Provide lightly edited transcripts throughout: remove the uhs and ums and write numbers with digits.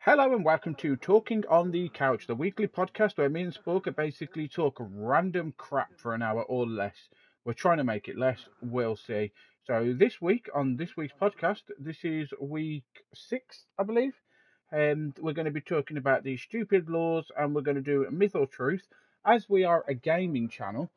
Hello and welcome to Talking on the Couch, the weekly podcast where me and Sporker basically talk random crap for an hour or less. We're trying to make it less, we'll see. So this week, on this week's podcast, this is week 6, I believe, and we're going to be talking about the stupid laws and we're going to do myth or truth. As we are a gaming channel,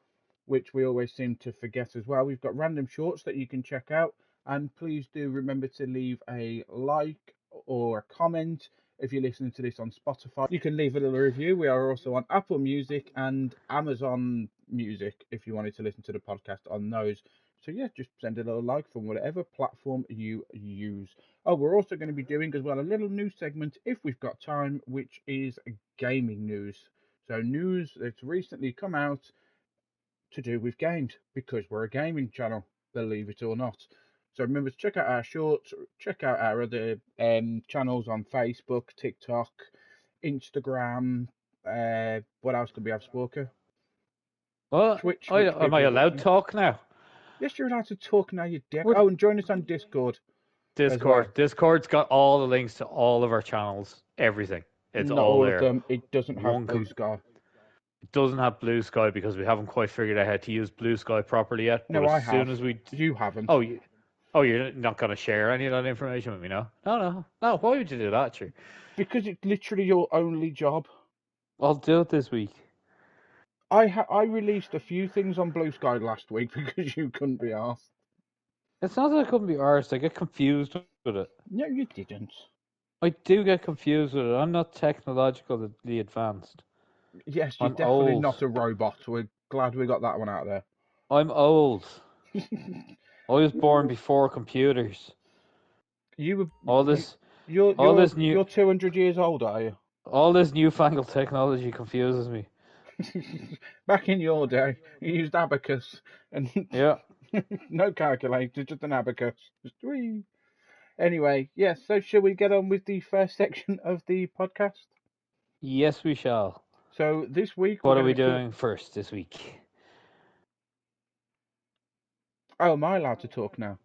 which we always seem to forget as well, we've got random shorts that you can check out, and please do remember to leave a like or a comment if you're listening to this on Spotify. You can leave a little review. We are also on Apple Music and Amazon Music if you wanted to listen to the podcast on those. So yeah, just send a little like from whatever platform you use. Oh, we're also going to be doing as well a little news segment if we've got time, which is gaming news. So news that's recently come out to do with games because we're a gaming channel, believe it or not. So remember to check out our shorts, check out our other channels on Facebook, TikTok, Instagram. What else do we have, Sporker? Well, Twitch. am I allowed to talk now? Yes, you're allowed to talk now, you dick. Oh, and join us on Discord. Discord. Discord's got all the links to all of our channels, everything. It's Not all all there. of them. It doesn't have Blue Sky. It doesn't have Blue Sky because we haven't quite figured out how to use Blue Sky properly yet. No, but I as have. soon as we... You haven't. You're not going to share any of that information with me, no? No. Why would you do that, sure? Because it's literally your only job. I'll do it this week. I released a few things on Blue Sky last week because you couldn't be asked. It's not that I couldn't be arsed. I get confused with it. No, you didn't. I do get confused with it. I'm not technologically advanced. Yes, you're definitely not a robot. We're glad we got that one out there. I'm old. I was born before computers. You're 200 years old, are you? All this newfangled technology confuses me. Back in your day, you used abacus and yeah, no calculator, just an abacus. Just wee. Anyway, yes. So, shall we get on with the first section of the podcast? Yes, we shall. So this week, what are we doing first this week? Oh, am I allowed to talk now?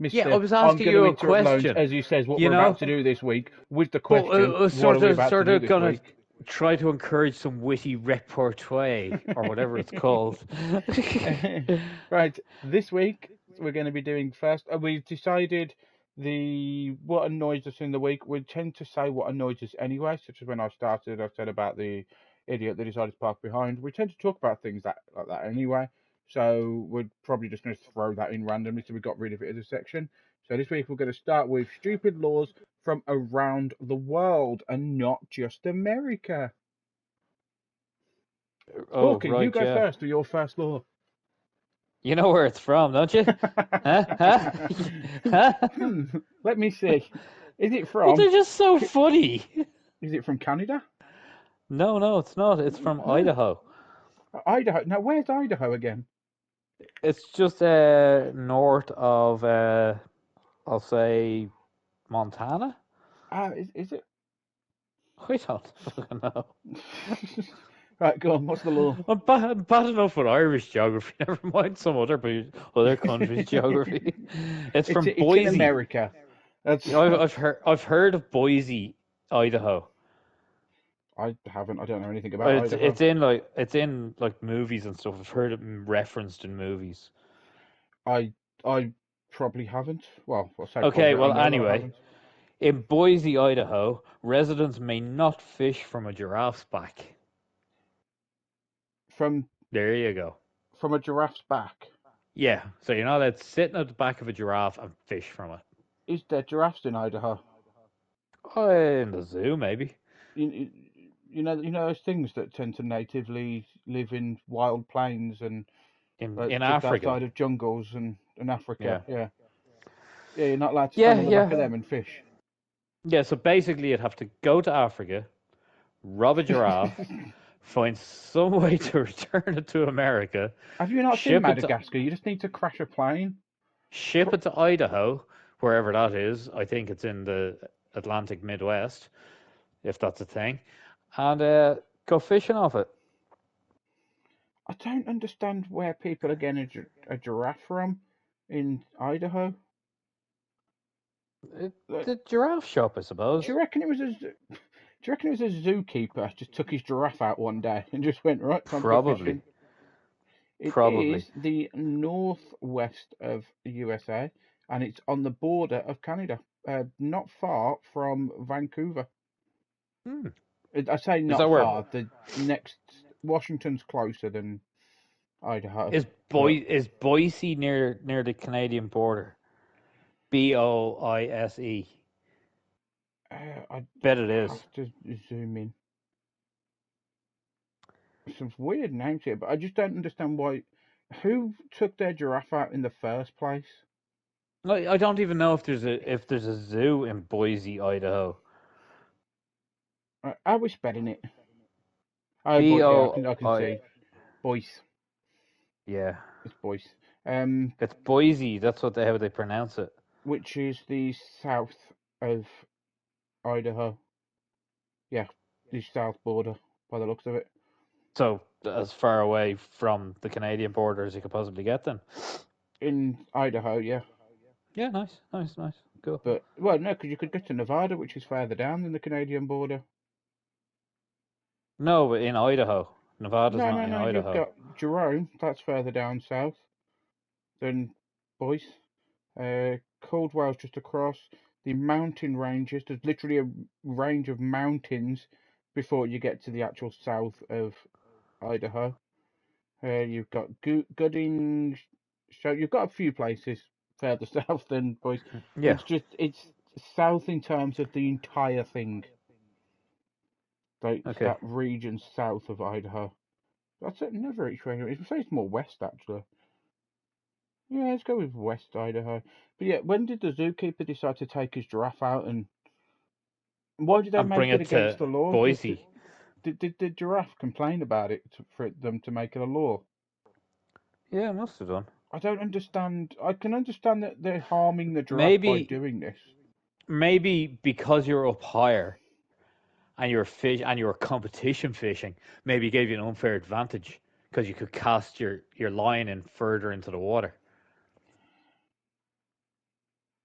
Mr. Yeah, I was asking you a question. Loans, as he says, what we're about to do this week with the question. What are we about to do this week? Try to encourage some witty repertoire or whatever it's called. Right, this week we're going to be doing first. We've decided what annoys us in the week. We tend to say what annoys us anyway, such as when I started, I said about the idiot that decided to park behind. We tend to talk about things like that anyway. So we're probably just going to throw that in randomly so we got rid of it as a section. So this week we're going to start with stupid laws from around the world and not just America. Okay, right, you go first with your first law. You know where it's from, don't you? Let me see. Is it from... Well, they're just so funny. Is it from Canada? No, it's not. It's from Idaho. Idaho? Now, where's Idaho again? It's just north of, I'll say, Montana? Is it? I don't fucking know. Right, go on. What's the law? I'm bad enough with Irish geography. Never mind some other countries' geography. It's from Boise, in America. I've heard of Boise, Idaho. I haven't. I don't know anything about Idaho. It's in movies and stuff. I've heard it referenced in movies. I probably haven't. Well, I'll say. Okay. Well, anyway, in Boise, Idaho, residents may not fish from a giraffe's back. There you go. From a giraffe's back? Yeah, so you're not allowed to sit at the back of a giraffe and fish from it. Is there giraffes in Idaho? In the zoo, maybe. You know those things that tend to natively live in wild plains and in Africa, outside of jungles and in Africa. Yeah, you're not allowed to stand on the back of them and fish. Yeah, so basically you'd have to go to Africa, rob a giraffe, find some way to return it to America. Have you not seen Madagascar? You just need to crash a plane. Ship it to Idaho, wherever that is. I think it's in the Atlantic Midwest, if that's a thing. And go fishing off it. I don't understand where people are getting a giraffe from in Idaho. The giraffe shop, I suppose. Do you reckon it was a zookeeper just took his giraffe out one day and just went, right, time to go fishing? Probably. It Probably. is the northwest of USA, and it's on the border of Canada, not far from Vancouver. Hmm. I say Is not that where far. The next Washington's closer than Idaho, is but Boise near the Canadian border? Boise. I Bet it is. have to zoom in. Some weird names here, but I just don't understand why. Who took their giraffe out in the first place? I don't even know if there's a zoo in Boise, Idaho. How are we spelling it? Oh, B boy, yeah, O I can I. see. Boyce. Yeah, It's Boyce. it's Boise. That's how they pronounce it. Which is the south of Idaho. Yeah, the south border, by the looks of it. So as far away from the Canadian border as you could possibly get, then. In Idaho, yeah. Yeah, nice, nice, nice. Cool. But, well, no, because you could get to Nevada, which is further down than the Canadian border. No, but in Idaho. Nevada's No, not no, in no, you've Idaho. got Jerome, that's further down south than Boyce. Caldwell's just across. The mountain ranges, there's literally a range of mountains before you get to the actual south of Idaho. You've got Gooding. So you've got a few places further south than Boise. Yeah. It's south in terms of the entire thing. Like it's Okay. that region south of Idaho. That's another extreme. It's say it's more west actually. Yeah, let's go with West Idaho. But yeah, when did the zookeeper decide to take his giraffe out, and why did they And bring make it it against to the law? Boise. Did the giraffe complain about it for them to make it a law? Yeah, it must have done. I don't understand. I can understand that they're harming the giraffe by Maybe doing this. maybe because you're up higher and you're competition fishing, maybe it gave you an unfair advantage because you could cast your line in further into the water.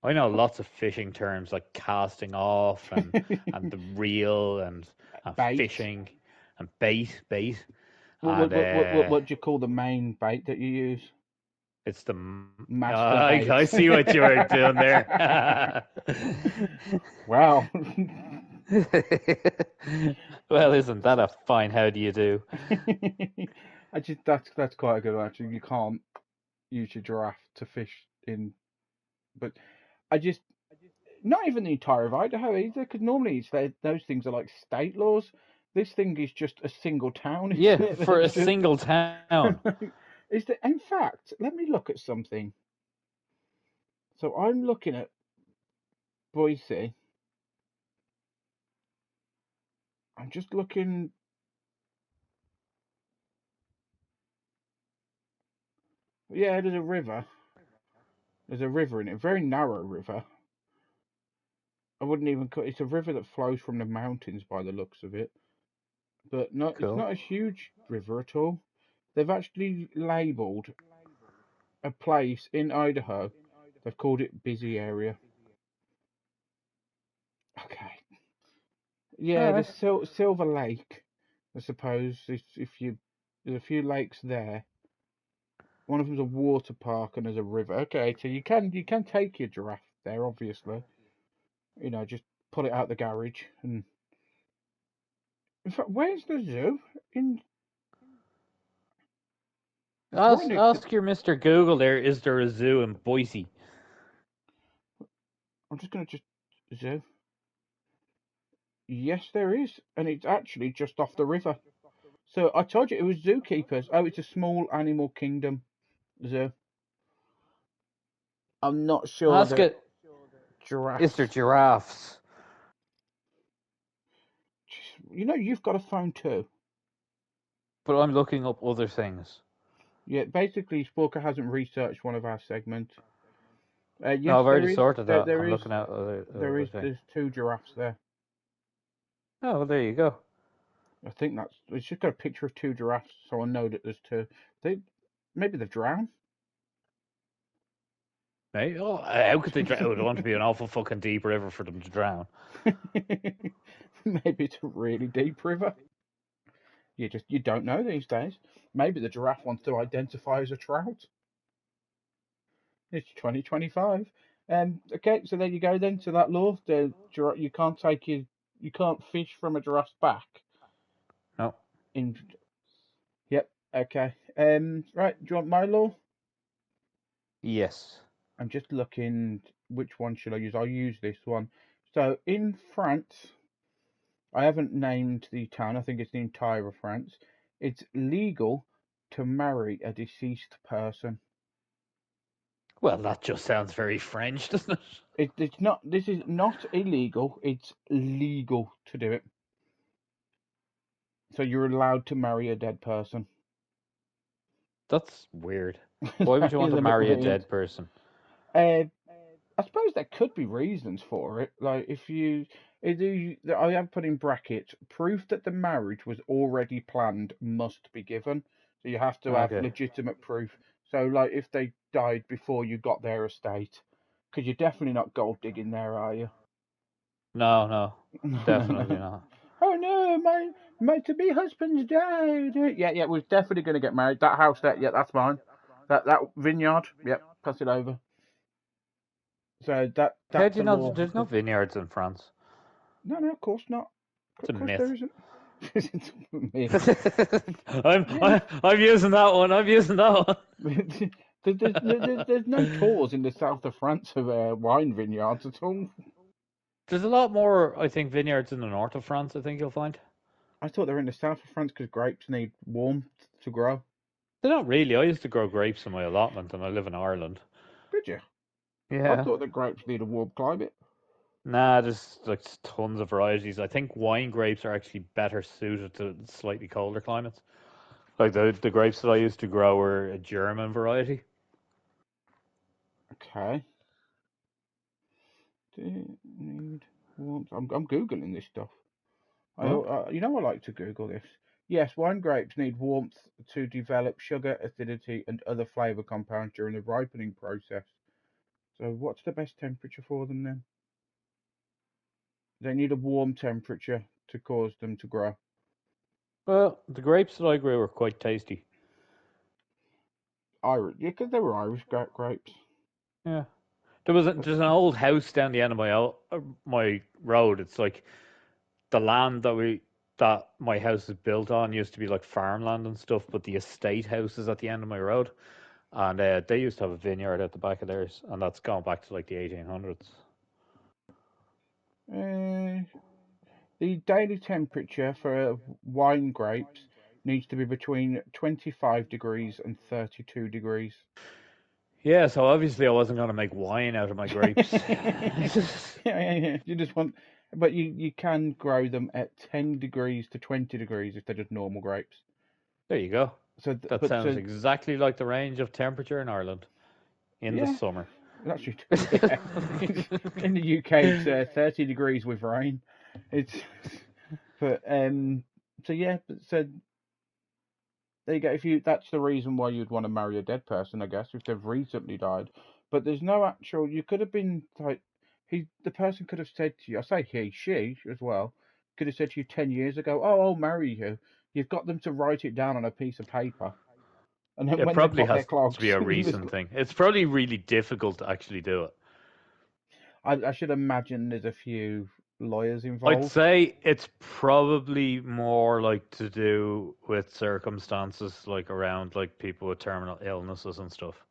I know lots of fishing terms like casting off and the reel and Bait. fishing and bait What, and what what what what what do you call the main bait that you use? it's the Master bait. I see what you were doing there. Wow. Well, isn't that a fine how do you do? I just that's quite a good one actually. You can't use your giraffe to fish in, but I just not even the entire of Idaho either, because normally those things are like state laws. This thing is just a single town, Yeah, isn't it? for a That's just single town. is that. In fact, let me look at something. So I'm looking at Boise. I'm just looking. Yeah, there's a river. There's a river in it, a very narrow river. I wouldn't even call it's a river that flows from the mountains by the looks of it. But not, it's Cool. not a huge river at all. They've actually labelled a place in Idaho. They've called it Busy Area. Okay. All Yeah, right. there's Silver Lake, I suppose. If you there's a few lakes there. One of them's a water park and there's a river. Okay, so you can take your giraffe there, obviously. Just pull it out the garage. And in fact, where's the zoo? In It's right next to. Ask your Mr. Google there, is there a zoo in Boise? I'm just gonna just zoo. Yes, there is, and it's actually just off the river. So I told you it was zookeepers. Oh, it's a small animal kingdom zoo. I'm not sure Ask that it, is there giraffes. giraffes? You've got a phone too. But I'm looking up other things. Yeah, basically, Sporker hasn't researched one of our segments. No, Yes, I've there already is. sorted There, that. there I'm is. looking at There other is. things. There's two giraffes there. Oh, well, there you go. I think that's. It's just got a picture of two giraffes, so I know that there's two. They maybe they've drowned. Hey, oh, how could they drown? It would want to be an awful fucking deep river for them to drown. Maybe it's a really deep river. You don't know these days. Maybe the giraffe wants to identify as a trout. It's 2025. Okay, so there you go then to that law. You can't you can't fish from a giraffe's back. No. Yep. Okay. Right. Do you want my law? Yes. I'm just looking. Which one should I use? I'll use this one. So in France, I haven't named the town. I think it's the entire of France. It's legal to marry a deceased person. Well, that just sounds very French, doesn't it? It's not. This is not illegal. It's legal to do it. So you're allowed to marry a dead person. That's weird. Why would you want Is to a bit marry a weird. dead person? I suppose there could be reasons for it. Like I have put in brackets, proof that the marriage was already planned must be given. So you have to have Okay. legitimate proof. So like if they died before you got their estate, because you're definitely not gold digging there, are you? No, No, no, definitely no. not. Oh no, my to be husband's died. Yeah, we're definitely going to get married. That house there, yeah, that's mine. That vineyard, yep, pass it over. So How do that's you a know law. there's no vineyards in France? No, of course not. It's Of a course there myth. isn't. It's a myth. I'm, Yeah. I, I'm using that one. I'm using that one. There's no tours in the south of France of wine vineyards at all. There's a lot more, I think, vineyards in the north of France, I think you'll find. I thought they were in the south of France because grapes need warmth to grow. They're not really. I used to grow grapes in my allotment and I live in Ireland. Did you? I Yeah. thought the grapes need a warm climate. Nah, there's like tons of varieties. I think wine grapes are actually better suited to slightly colder climates. Like the grapes that I used to grow were a German variety. Okay. Do need warmth. I'm googling this stuff. Well, I like to Google this. Yes, wine grapes need warmth to develop sugar, acidity, and other flavor compounds during the ripening process. So, what's the best temperature for them then? They need a warm temperature to cause them to grow. well, the grapes that I grew were quite tasty. Irish, yeah, because they were Irish grapes. Yeah. There's an old house down the end of my road. It's like the land that my house is built on used to be like farmland and stuff, but the estate house is at the end of my road, and they used to have a vineyard at the back of theirs, and that's gone back to like the 1800s. Uh, the daily temperature for wine grapes needs to be between 25 degrees and 32 degrees. Yeah, so obviously I wasn't going to make wine out of my grapes. Yeah. You just want, but you can grow them at 10 degrees to 20 degrees if they're just normal grapes. There you go. So, That but sounds so exactly like the range of temperature in Ireland in the yeah, summer. that's true. Yeah, in the UK it's 30 degrees with rain. It's but so yeah, so there you go. If you that's the reason why you'd want to marry a dead person, I guess, if they've recently died. But there's no actual. You could have been like the person could have said to you. I say he, she as well. Could have said to you 10 years ago, "Oh, I'll marry you." You've got them to write it down on a piece of paper, and then It when they've probably got their has to be clocks, a recent thing. It's probably really difficult to actually do it. I should imagine there's a few lawyers I'd involved. say it's probably more like to do with circumstances like around like people with terminal illnesses and stuff.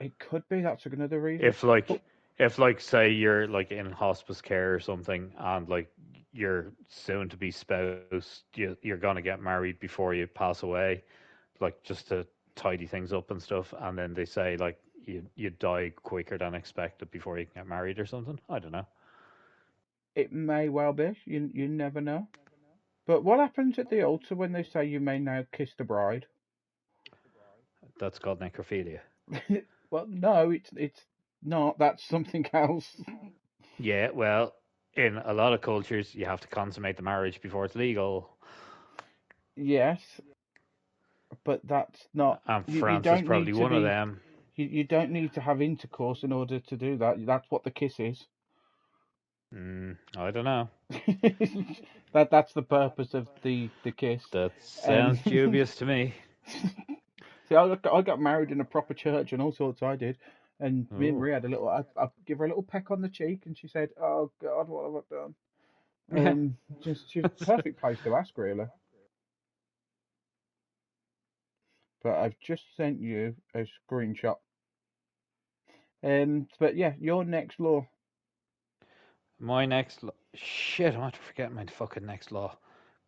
It could be that's another reason. If But like if like say you're like in hospice care or something and like your soon to be spouse you're gonna get married before you pass away, like just to tidy things up and stuff, and then they say like you die quicker than expected before you can get married or something. I don't know. it may well be. You never know. But what happens at the altar when they say you may now kiss the bride? That's called necrophilia. Well, no, it's not. That's something else. Yeah, well, in a lot of cultures, you have to consummate the marriage before it's legal. Yes, but that's not. And You France is don't probably need to one of be. them. You don't need to have intercourse in order to do that. That's what the kiss is. I don't know. That's the purpose of the kiss. That Um, sounds dubious to me. See, I got married in a proper church and all sorts. I did, and me and Oh. Marie had a little. I give her a little peck on the cheek, and she said, "Oh God, what have I done?" Just she's a perfect place to ask, really. But I've just sent you a screenshot. But yeah, your next law. My next law. Shit, I'm about to forget my fucking next law.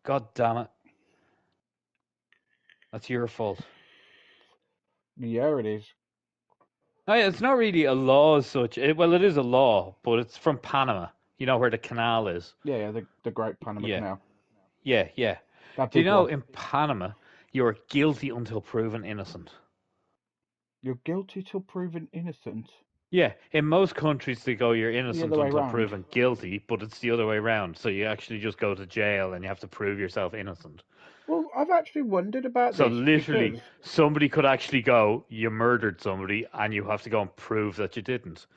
God damn it. That's your fault. Yeah, it is. Oh, yeah, it's not really a law as such. Well, it is a law, but it's from Panama. You know where the canal is. Yeah, the Great Panama Yeah, Canal. yeah. That Do you big know one. in Panama you're guilty until proven innocent? You're guilty till proven innocent. Yeah, in most countries they go you're The other innocent way until round. proven guilty, but it's the other way around. So you actually just go to jail and you have to prove yourself innocent. Well, I've actually wondered about So this literally, because, somebody could actually go, you murdered somebody, and you have to go and prove that you didn't.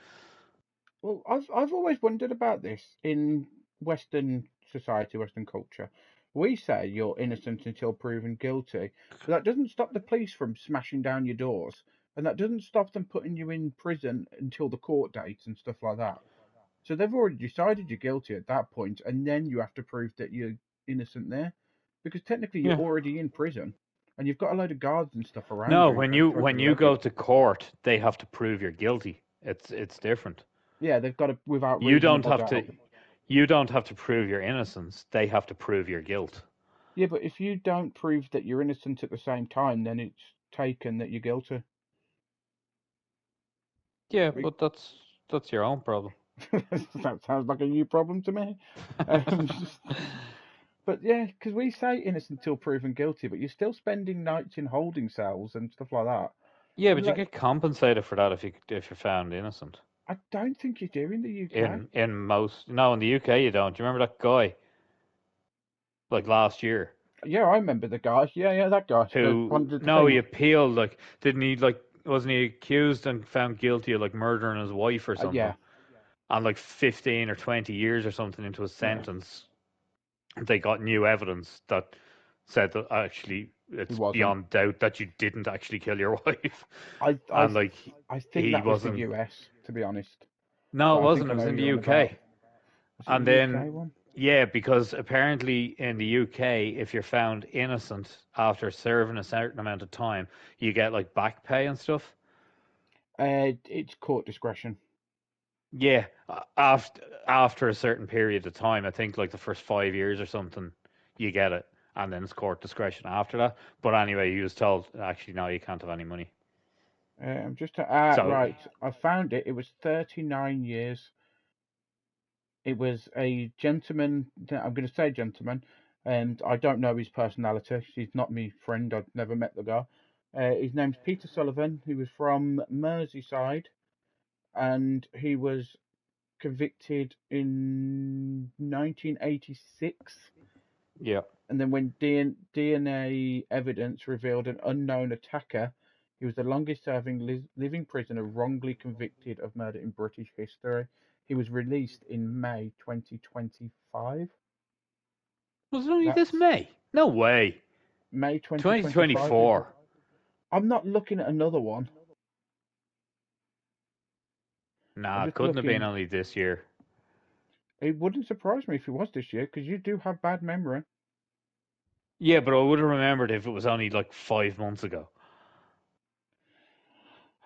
well, I've always wondered about this in Western society, Western culture. We say you're innocent until proven guilty, but that doesn't stop the police from smashing down your doors, and that doesn't stop them putting you in prison until the court dates and stuff like that. So they've already decided you're guilty at that point, and then you have to prove that you're innocent there, because technically you're Yeah. already in prison, and you've got a load of guards and stuff around No, you if they try when to you rob you. go to court, they have to prove you're guilty. It's different. Yeah, they've got to without You don't reasonable have to doubt. you don't have to prove your innocence. They have to prove your guilt. Yeah, but if you don't prove that you're innocent at the same time, then it's taken that you're guilty. Yeah, but that's your own problem. That sounds like a new problem to me. Um, but yeah, because we say innocent till proven guilty, but you're still spending nights in holding cells and stuff like that. Yeah, And but you like, get compensated for that if you're found innocent. I don't think you do in the UK. In most no, in the UK you don't. Do you remember that guy like last year Yeah, I remember the guy. Yeah, that guy. The who one did the no, he thing. appealed like didn't he like wasn't he accused and found guilty of like murdering his wife or Yeah, something? And like 15 or 20 years or something into his yeah. sentence, they got new evidence that said that actually He it's wasn't. beyond doubt that you didn't actually kill your wife. I, I, And like I think he that was the wasn't. US, to be honest. No, But it I think wasn't. I It was know in who the you're on UK. about. Was it the And UK then, one? yeah, because apparently in the UK, if you're found innocent after serving a certain amount of time, you get like back pay and stuff. It's court discretion. Yeah, after a certain period of time, I think like the first 5 years or something, you get it, and then it's court discretion after that. But anyway, he was told actually no, you can't have any money. I'm just So right. I found it. It was 39 years. It was a gentleman. I'm going to say gentleman, and I don't know his personality. He's not my friend. I've never met the guy. His name's Peter Sullivan. He was from Merseyside, and he was convicted in 1986. yeah, And then when DNA evidence revealed an unknown attacker, he was the longest serving living prisoner wrongly convicted of murder in British history. He was released in May 2025. was it only this That's May? No way. May 2025. 2024. I'm not looking at another one. I'm Nah, just couldn't have been looking. only this year. It wouldn't surprise me if it was this year because you do have bad memory. Yeah, but I would have remembered if it was only like 5 months ago.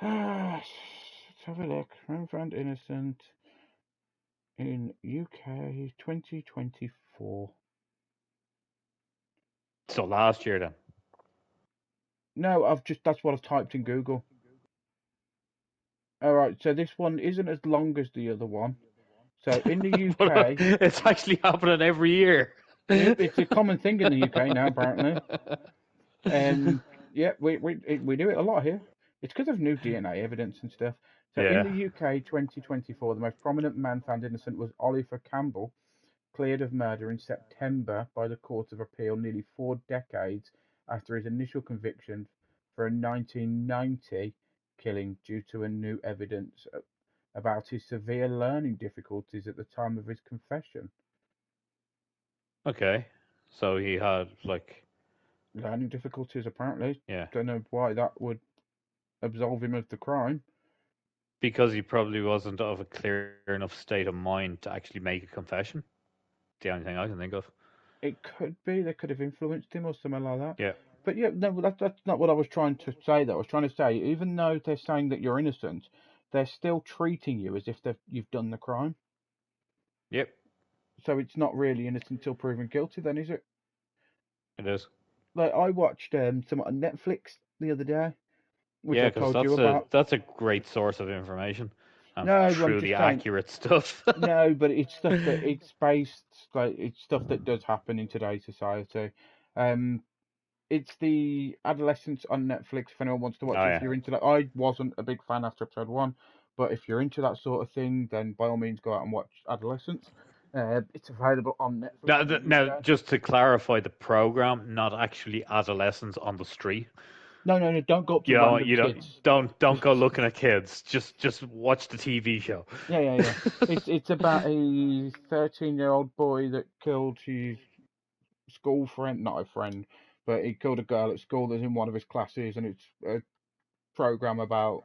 Let's have a look. Man found innocent in UK 2024. So last year then. No, that's what I've typed in Google. All right, so this one isn't as long as the other one. So in the But UK, it's actually happening every year. yep, it's a common thing in the UK now, apparently. Yeah, we do it a lot here. It's because of new DNA evidence and stuff. So in Yeah. the UK 2024, the most prominent man found innocent was Oliver Campbell, cleared of murder in September by the Court of Appeal nearly 4 decades after his initial conviction for a 1990 killing due to a new evidence about his severe learning difficulties at the time of his confession. Okay. So he had like, Learning difficulties, apparently. yeah, Don't know why that would absolve him of the crime. because he probably wasn't of a clear enough state of mind to actually make a confession. The only thing I can think of. It could be they could have influenced him or something like that. Yeah. But yeah, no, that's not what I was trying to say. Though I was trying to say, even though they're saying that you're innocent, they're still treating you as if you've done the crime. Yep. So it's not really innocent until proven guilty, then, is it? It is. Like I watched some on Netflix the other day, which Yeah, I because told you about. that's a great source of information and No, I'm truly just saying. accurate stuff. No, but it's stuff that it's based like it's stuff that does happen in today's society. Um, it's the Adolescence on Netflix. If anyone wants to Oh watch it, if yeah. you're into that, I wasn't a big fan after episode one, but if you're into that sort of thing, then by all means go out and watch Adolescence. It's available on Netflix Now, in the now, UK. just to clarify, the program, not actually adolescents on the street. No, no, no, don't go up to random You kids. don't go looking at kids. Just watch the TV show. Yeah, yeah, yeah. It's about a 13-year-old boy that killed his school friend, not a friend, but he killed a girl at school that's in one of his classes, and it's a program about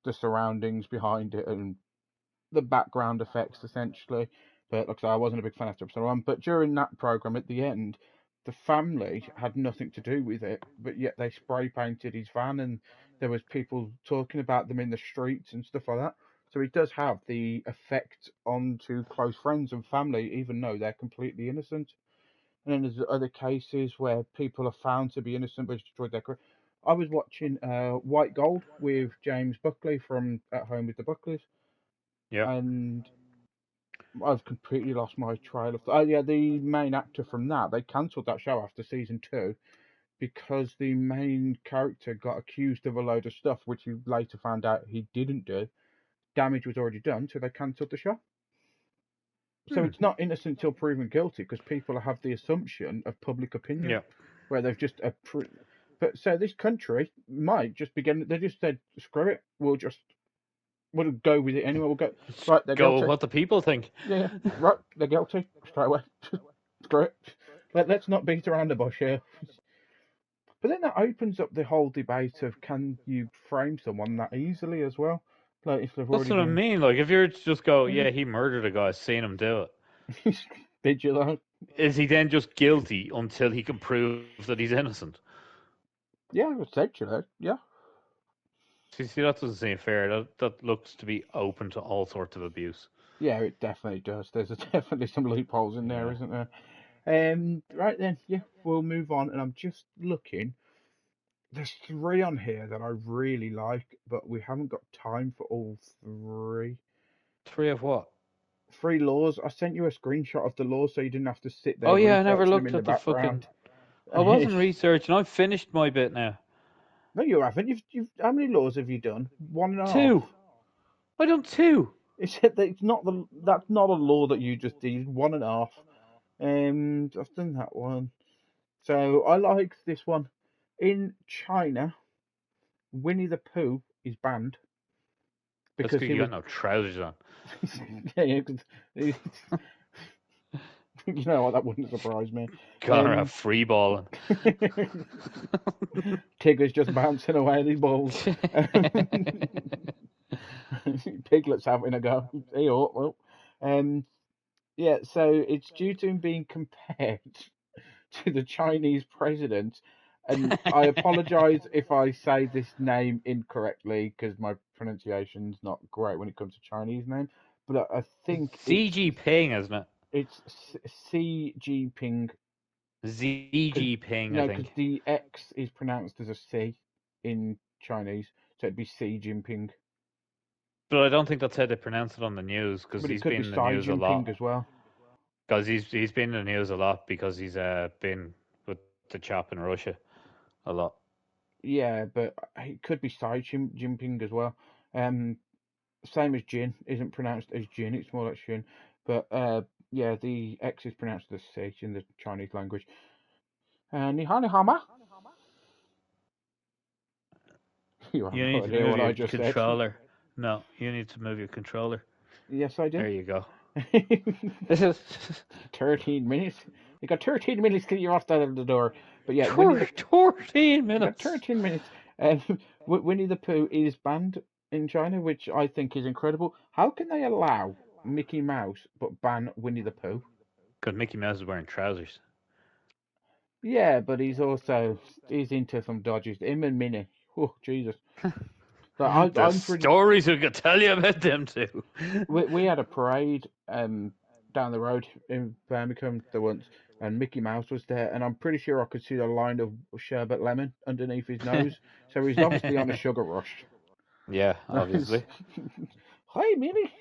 the surroundings behind it and the background effects essentially. But like I said, I wasn't a big fan after episode one. But during that program, at the end, the family had nothing to do with it, but yet they spray painted his van, and there was people talking about them in the streets and stuff like that. So it does have the effect onto close friends and family, even though they're completely innocent. And then there's other cases where people are found to be innocent but destroyed their career. I was watching White Gold with James Buckley from At Home with the Buckleys, Yeah. and I've completely lost my trail of. Oh yeah, the main actor from that, they cancelled that show after season two because the main character got accused of a load of stuff, which you later found out he didn't do. Damage was already done, so they cancelled the show. So Hmm. it's not innocent until proven guilty because people have the assumption of public opinion Yeah. where they've just but so this country might just begin. They just said, "Screw it, we'll go with it anyway. We'll go Just right. They're go with guilty. what the people think. Yeah, yeah, right. They're guilty straight away. Screw it. Let's not beat around the bush here." But then that opens up the whole debate of can you frame someone that easily as well, like if they've That's already what I been. mean. Like, if you're to just go, Yeah. yeah, he murdered a guy, seen him do it. Did you though? Is he then just guilty until he can prove that he's innocent? Yeah, essentially. Yeah. See, that doesn't seem fair. That looks to be open to all sorts of abuse. Yeah, it definitely does. There's definitely some loopholes in there, Yeah. isn't there? Right then, yeah, we'll move on. And I'm just looking. There's three on here that I really like, but we haven't got time for all three. Three of what? Three laws. I sent you a screenshot of the laws so you didn't have to sit Oh there yeah, I never researching them looked in the at the fucking. background. I wasn't researching. I've finished my bit now. No, you haven't. You've how many laws have you done? One and a half. Two. I done two. It's that it's not that's not a law that you just did. One and a half. I've done that one. So I like this one. In China, Winnie the Pooh is banned That's because because he you was. got no trousers on. Yeah, yeah, 'cause you know what? That wouldn't surprise me. Gone around free balling. Tigger's just bouncing away these balls. Piglet's having a go. Hey, oh, well. Yeah, so it's due to him being compared to the Chinese president. And I apologize if I say this name incorrectly because my pronunciation's not great when it comes to Chinese name. But I think CG Ping, isn't it? it's Xi Jinping. ZG Ping, I No, because think. the X is pronounced as a C in Chinese, so it'd be Xi Jinping. But I don't think that's how they pronounce it on the news because But it he's could be been in Xi the news a lot. Jinping as well. Because he's been in the news a lot because he's been with the chap in Russia a lot. Yeah, but it could be Xi Jinping as well. Same as Jin, isn't pronounced as Jin, it's more like Shin. But yeah, the X is pronounced as C in the Chinese language. Ni hao ma. You have You no need to idea move what I your just said. controller. No, you need to move your controller. Yes, I There do. you go. 13 minutes. You got 13 minutes till you're off the door. But yeah, 14 you got minutes. 13 minutes. Um, Winnie the Pooh is banned in China, which I think is incredible. How can they allow Mickey Mouse but ban Winnie the Pooh? Because Mickey Mouse is wearing trousers. Yeah, but he's into some dodges. Him and Minnie. Oh Jesus! So There's I'm pretty. stories we could tell you about them too. We had a parade down the road in Birmingham the once, and Mickey Mouse was there, and I'm pretty sure I could see the line of sherbet lemon underneath his nose. So he's obviously on a sugar rush. Yeah, obviously. Hi, Minnie.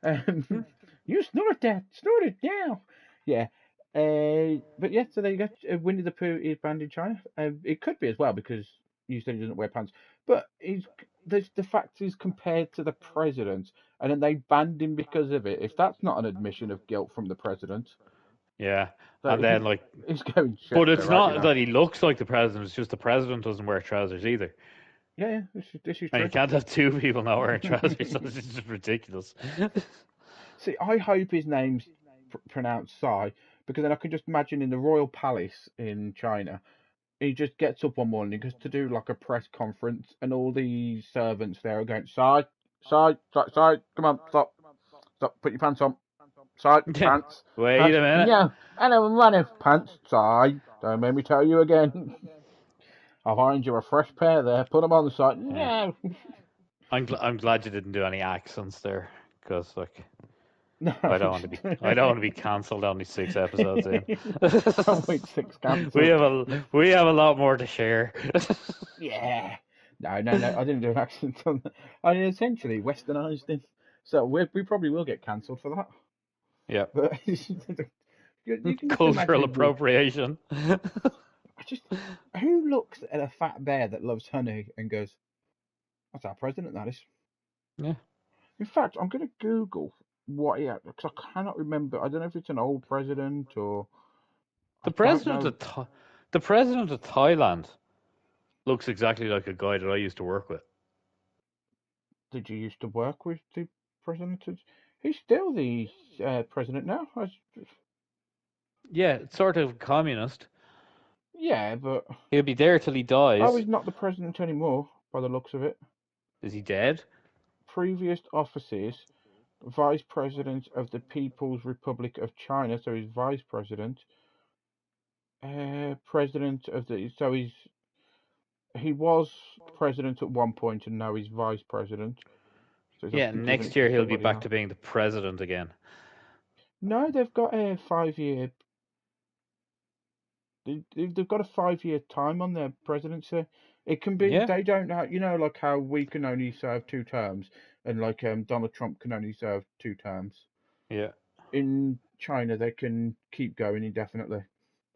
Um, you snort that. Snort it now. Yeah. But yeah, so there you go. Winnie the Pooh is banned in China. It could be as well because you said he doesn't wear pants. But the fact is compared to the president, and then they banned him because of it. If that's not an admission of guilt from the president, Yeah. so And then, like, he's going but shit there, it's right? You not know. that he looks like the president, it's just the president doesn't wear trousers either. Yeah, this is And you true. can't have two people not wearing trousers, so it's just ridiculous. See, I hope his name's pronounced Sai because then I can just imagine in the royal palace in China, he just gets up one morning just to do like a press conference, and all the servants there are going, Sai, Sai, Sai, Sai, come on, stop, stop, put your pants on, Sai, Yeah. pants, Wait pants, a minute. no, I don't want to pants, Sai, don't make me tell you again. I'll find you a fresh pair there, put them on the side, Yeah. no. I'm glad you didn't do any accents there, because like No, I don't want to be cancelled only 6 episodes in. can't wait 6 cancelled. We have a lot more to share. Yeah. No, I didn't do an accent on that. I essentially westernised him. So we probably will get cancelled for that. Yeah. But you can just imagine Cultural him walk. appropriation. Who looks at a fat bear that loves honey and goes, that's our president, that is. Yeah. In fact, I'm going to Google what he had, because I cannot remember. I don't know if it's an old president or. The I don't president know. of the president of Thailand looks exactly like a guy that I used to work with. Did you used to work with the president? He's still the president now. Yeah, sort of communist. Yeah, but He'll be there till he dies. he's not the president anymore, by the looks of it. Is he dead? Previous offices: Vice President of the People's Republic of China, so he's Vice President. President of the, so he was President at one point, and now he's Vice President. So he's Yeah, obviously given next it to year he'll be somebody back else. to being the president again. No, they've got a 5 year. They've got a 5 year time on their presidency. It can be, Yeah. they don't have, like how we can only serve 2 terms, and like Donald Trump can only serve 2 terms. Yeah. In China, they can keep going indefinitely,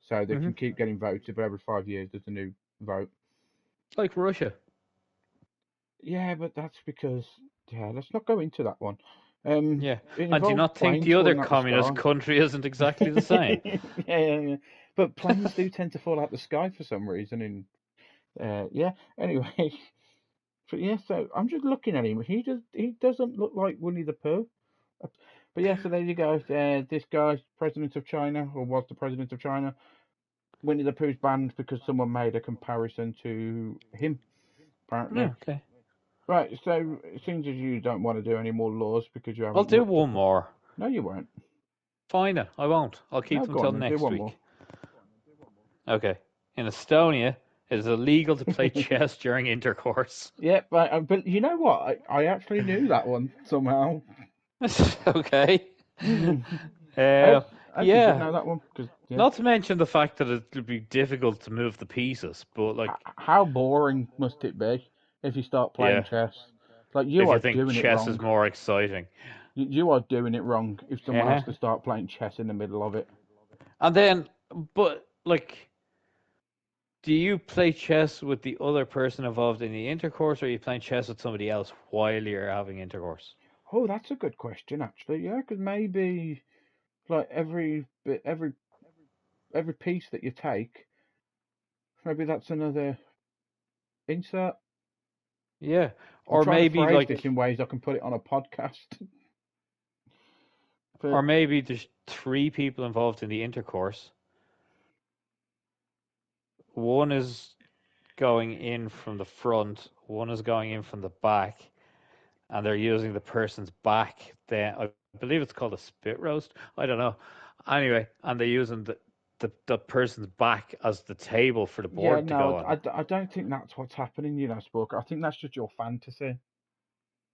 so they can Mhm. keep getting voted. But every 5 years, there's a new vote. Like Russia. Yeah, but that's because, yeah, let's not go into that one. Yeah. It And do you involves not think planes the other falling out the communist sky. country isn't exactly the same? Yeah. But planes do tend to fall out the sky for some reason. Yeah. Anyway, but yeah. So I'm just looking at him. He doesn't look like Winnie the Pooh. But yeah. So there you go. This guy's president of China, or was the president of China. Winnie the Pooh's banned because someone made a comparison to him. Apparently. Yeah, okay. Right. So it seems as you don't want to do any more laws because you I'll haven't do looked one up. more. No, you won't. Fine then. I won't. I'll keep No, them go on till then. Do next one more. week. Okay. In Estonia, it is illegal to play chess during intercourse. Yeah, but you know what? I actually knew that one somehow. Okay. Mm. Uh, I hope you did yeah. know that one, because yeah. Not to mention the fact that it would be difficult to move the pieces, but like, How boring must it be if you start playing yeah, chess? Like, you if you are think doing it chess is wrong. more exciting. You are doing it wrong if someone has Yeah. to start playing chess in the middle of it. And then, but like, do you play chess with the other person involved in the intercourse, or are you playing chess with somebody else while you're having intercourse? Oh, that's a good question, actually. Yeah, because maybe like every piece that you take, maybe that's another insert. Yeah. I'm Or trying to maybe phrase this like, in ways I can put it on a podcast. or But maybe there's 3 people involved in the intercourse. One is going in from the front, one is going in from the back, and they're using the person's back. Then I believe it's called a spit roast. I don't know. Anyway, and they're using the person's back as the table for the yeah, board to no, go on. I don't think that's what's happening, Spook. I think that's just your fantasy.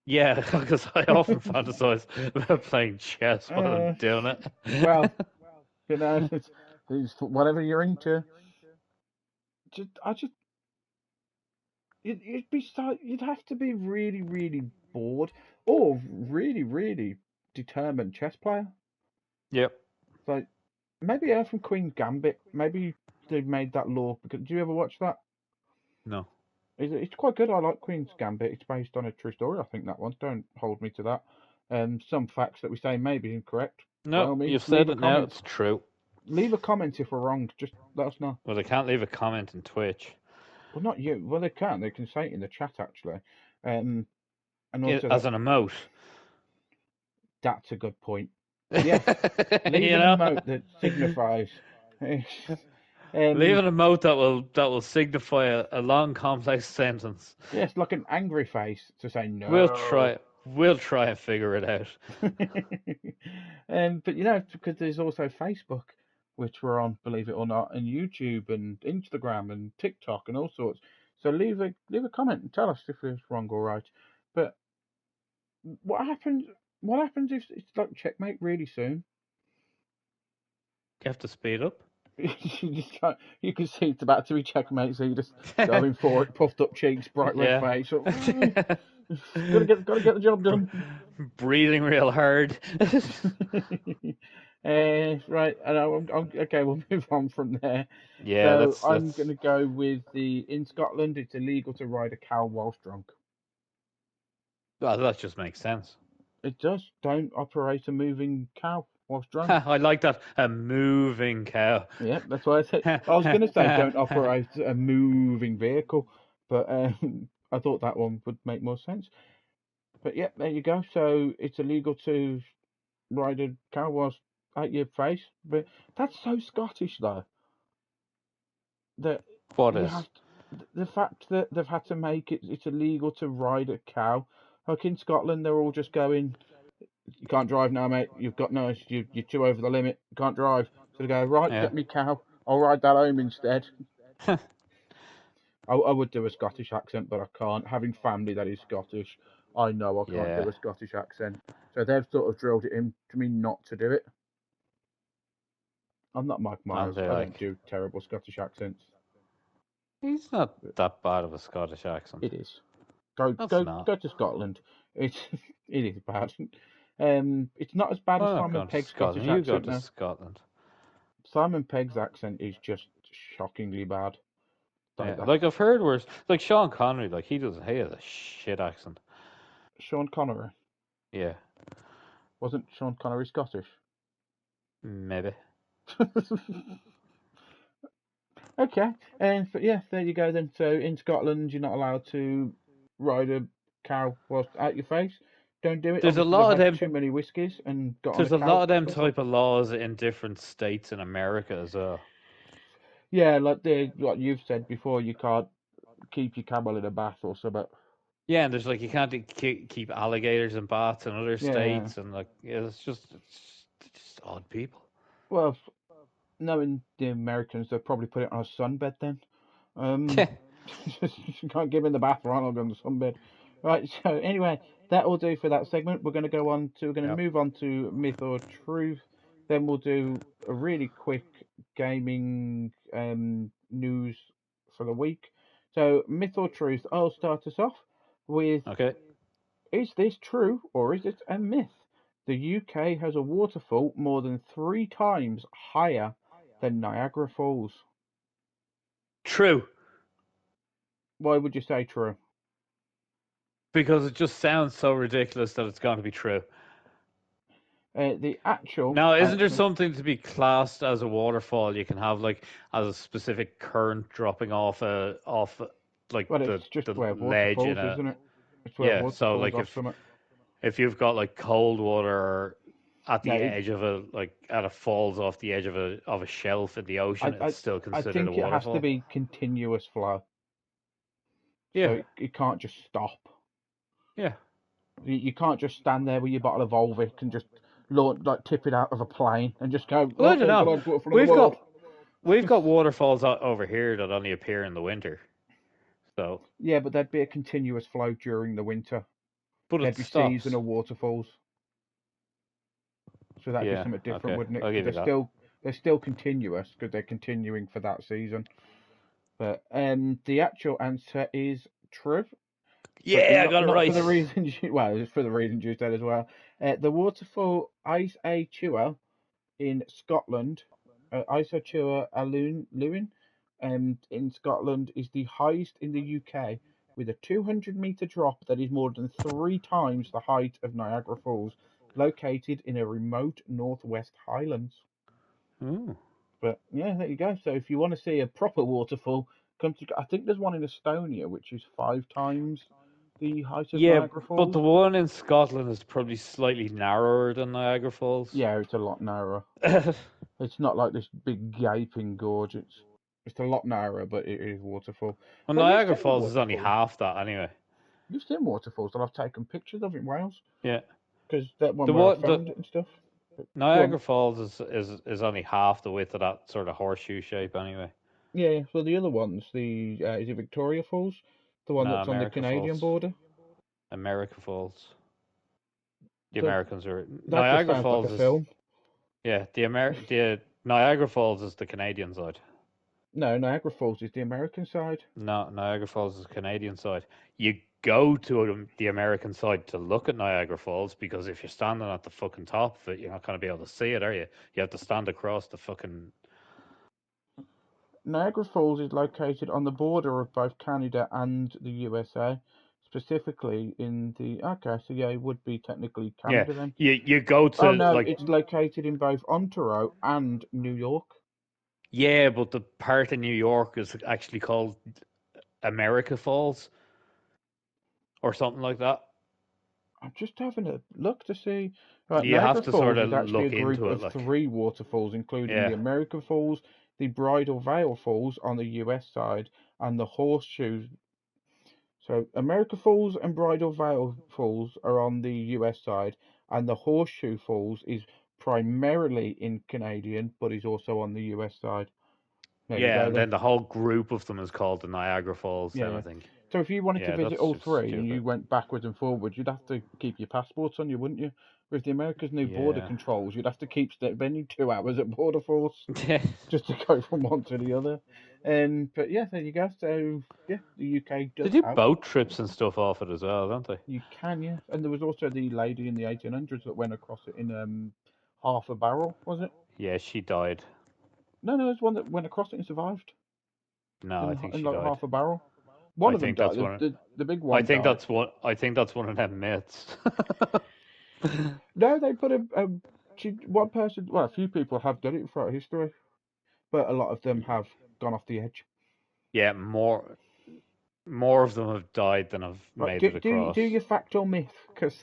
Yeah, because I often fantasize about playing chess while I'm Uh, doing it. well, it's whatever you're into. I just, you'd be so, you'd have to be really, really bored or really, really determined chess player. Yep. Like maybe from Queen's Gambit. Maybe they made that law. Because do you ever watch that? No. It's quite good. I like Queen's Gambit. It's based on a true story. I think that one. Don't hold me to that. Some facts that we say may be incorrect. By No, all means, you've leave said a it now. comment. It's true. Leave a comment if we're wrong. Just let us know. Well, they can't leave a comment in Twitch. Well, not you. Well, they can. They can say it in the chat actually. And also As that an emote. that's a good point. Yes, leave You an know? emote that signifies. Leave um, an emote that will signify a long, complex sentence. yes, like an angry face to say We'll no. try. We'll try and figure it out. But because there's also Facebook, which we're on, believe it or not, and YouTube and Instagram and TikTok and all sorts. So leave a comment and tell us if it's wrong or right. But what happens? What happens if it's like checkmate really soon? You have to speed up. You just can't, you can see it's about to be checkmate, so you just going for it, puffed up cheeks, bright red Yeah. face. Gotta get the job done. Breathing real hard. Right, and okay. We'll move on from there. Yeah, So that's I'm that's. gonna go with in Scotland. It's illegal to ride a cow whilst drunk. Well, that just makes sense. It does. Don't operate a moving cow whilst drunk. I like that. A moving cow. Yeah, that's why I said. I was gonna say don't operate a moving vehicle, but I thought that one would make more sense. But yeah, there you go. So it's illegal to ride a cow whilst at your face. But that's so Scottish though. That What you is? have the fact that they've had to make it's illegal to ride a cow. Like in Scotland, they're all just going, "You can't drive now, mate. You've got no, you're too over the limit. You can't drive." So they go, "Right, Yeah. get me cow. I'll ride that home instead." I would do a Scottish accent, but I can't. Having family that is Scottish, I know I can't Yeah. do a Scottish accent. So they've sort of drilled it into me not to do it. I'm not Mike And Myers. they're I don't like, do terrible Scottish accents. he's not that bad of a Scottish accent. It is. Go That's go not. go to Scotland. It's it is bad. It's not as bad as I'm not Simon going to Pegg's Scotland. Scottish You go accent to now. Scotland. Simon Pegg's accent is just shockingly bad. Like Yeah, that's like I've heard worse. Like Sean Connery, like he has a shit accent. Sean Connery. Yeah, Wasn't Sean Connery Scottish? maybe. Okay, and but yeah, there you go then. So in Scotland, you're not allowed to ride a cow whilst at your face. Don't do it. There's a Obviously, they've lot of had them. too many whiskies and got on a There's a cow lot of them or type something. of laws in different states in America as well. Yeah, like you've said before, you can't keep your camel in a bath or something. Yeah, and there's like you can't keep alligators in baths in other Yeah. states, and like yeah, it's just odd people. Well, knowing the Americans, they'll probably put it on a sunbed then. Um, you can't give him the bath right on the sunbed. Right. So anyway, that will do for that segment. We're going to Yep. move on to myth or truth. Then we'll do a really quick gaming news for the week. So myth or truth. I'll start us off with: Okay. is this true or is it a myth? The UK has a waterfall more than 3 times higher than Niagara Falls. True, Why would you say true? because it just sounds so ridiculous that it's going to be true. The actual, Now, isn't there actually, something to be classed as a waterfall? You can have like as a specific current dropping off like Well, the it's just where water ledge in falls, a isn't it? It's where yeah. water So falls like off from it. if you've got like cold water at No, the edge of and it falls off the edge of a shelf in the ocean, I, it's I, still I considered a think it has to waterfall. be continuous flow, so Yeah, it can't just stop. yeah. You can't just stand there with your bottle of Volvic and just like tip it out of a plane and just go, Well, I oh, don't there's the know. largest waterfall in the We've world. got we've got waterfalls over here that only appear in the winter. So, Yeah, but there'd be a continuous flow during the winter. but it There'd be stops. seasonal waterfalls, so that'd be Yeah. something different, Okay. wouldn't it? I'll Because give you that. they're still continuous because they're continuing for that season. But the actual answer is true, but Yeah, I got it not for right. the reasons it's for the reasons you said as well. The waterfall Ice Chua in Scotland, Isochua Lewin, in Scotland is the highest in the UK with a 200-meter drop that is more than 3 times the height of Niagara Falls, located in a remote northwest Highlands. Ooh. But yeah, there you go. So if you want to see a proper waterfall, come to. I think there's one in Estonia which is 5 times the height of Yeah, Niagara but the Falls. one in Scotland is probably slightly narrower than Niagara Falls. Yeah, it's a lot narrower. It's not like this big gaping gorge. It's a lot narrower, but it is waterfall. Well, So you've Niagara seen Falls is only waterfalls. half that anyway. You've seen waterfalls that I've taken pictures of in Wales Yeah. because that one The where I what the filmed it and stuff. But go on. Niagara Falls is only half the width of that sort of horseshoe shape anyway. Yeah, yeah. So the other ones, the is it Victoria Falls, the one No, that's on the America Canadian Falls. border. America Falls. The So Americans are that just Niagara sounds like a Falls is film. yeah, the Niagara Falls is the Canadian side. No, Niagara Falls is the American side. No, Niagara Falls is the Canadian side. You go to the American side to look at Niagara Falls because if you're standing at the fucking top of it, you're not going to be able to see it, are you? You have to stand across the fucking. Niagara Falls is located on the border of both Canada and the USA, specifically in the. Okay, so yeah, it would be technically Yeah, Canada then. you go Oh to no, like it's located in both Ontario and New York. yeah, but the part in New York is actually called America Falls or something like that. I'm just having a look to see. Right, You have Niagara to sort Falls of is actually a look group into it, of like 3 waterfalls, including the yeah, American Falls, the Bridal Veil Falls on the US side, and the Horseshoe. So, America Falls and Bridal Veil Falls are on the US side, and the Horseshoe Falls is primarily in Canadian, but is also on the US side. There you yeah, go and then. then the whole group of them is called the Niagara Falls. Yeah, Then I yeah. think So if you wanted to yeah, visit that's all just 3 and you stupid. went backwards and forwards, you'd have to keep your passports on you, wouldn't you? With the America's new border Yeah. controls, you'd have to keep spending 2 hours at border force just to go from one to the other. But yeah, there you go. So yeah, the UK They does do have. boat trips and stuff off it as well, don't they? You can, yeah. And there was also the lady in the 1800s that went across it in half a barrel, was it? Yeah, she died. No, no, there's one that went across it and survived No, I think in she like died. half a barrle. One I of them think died. that's one. The big I one think died. that's one. I think that's one of them myths. No, they put one person. Well, a few people have done it throughout history, but a lot of them have gone off the edge. Yeah, more of them have died than have Right, made it do across. your fact or myth, because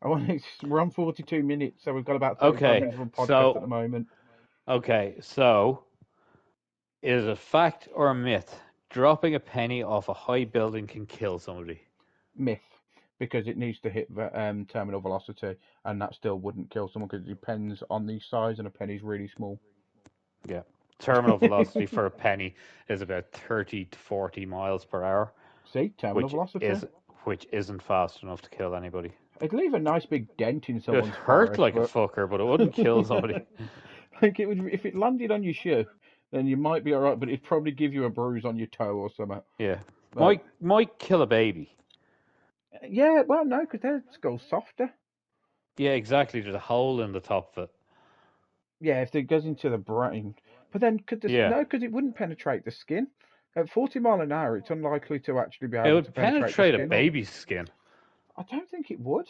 I want to. We're on 42 minutes, so we've got about 35 Okay, minutes of a podcast at the so moment. is it a fact or a myth? Dropping a penny off a high building can kill somebody. Myth, because it needs to hit the terminal velocity, and that still wouldn't kill someone because it depends on the size, and a penny's really small. Yeah. Terminal velocity for a penny is about 30 to 40 miles per hour, See, terminal which velocity. which isn't fast enough to kill anybody. It'd leave a nice big dent in It would someone's hurt forehead, like a but fucker, but it wouldn't kill somebody. like it would if it landed on your shoe, then you might be alright, but it'd probably give you a bruise on your toe or something. Yeah. But Might kill a baby. yeah, well, no, because their skull's softer. Yeah, exactly. There's a hole in the top of it. Yeah, if it goes into the brain, but then Yeah. no, because it wouldn't penetrate the skin. At 40 mile an hour, it's unlikely to actually be It able to would penetrate the penetrate a skin. baby's skin, I don't think it would.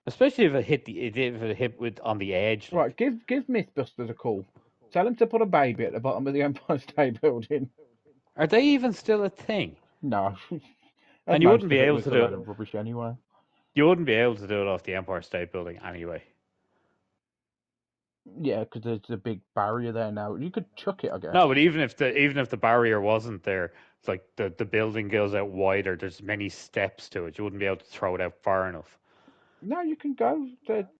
especially if it hit with on the edge. Right, Like, give MythBusters a call. Tell them to put a baby at the bottom of the Empire State Building. are they even still a thing? No. And And you wouldn't most be of it able was to a do load it. of rubbish anyway. You wouldn't be able to do it off the Empire State Building anyway. Yeah, because there's a big barrier there now. You could chuck it, I guess. No, but even if the barrier wasn't there, it's like the building goes out wider. There's many steps to it. You wouldn't be able to throw it out far enough. No, you can go.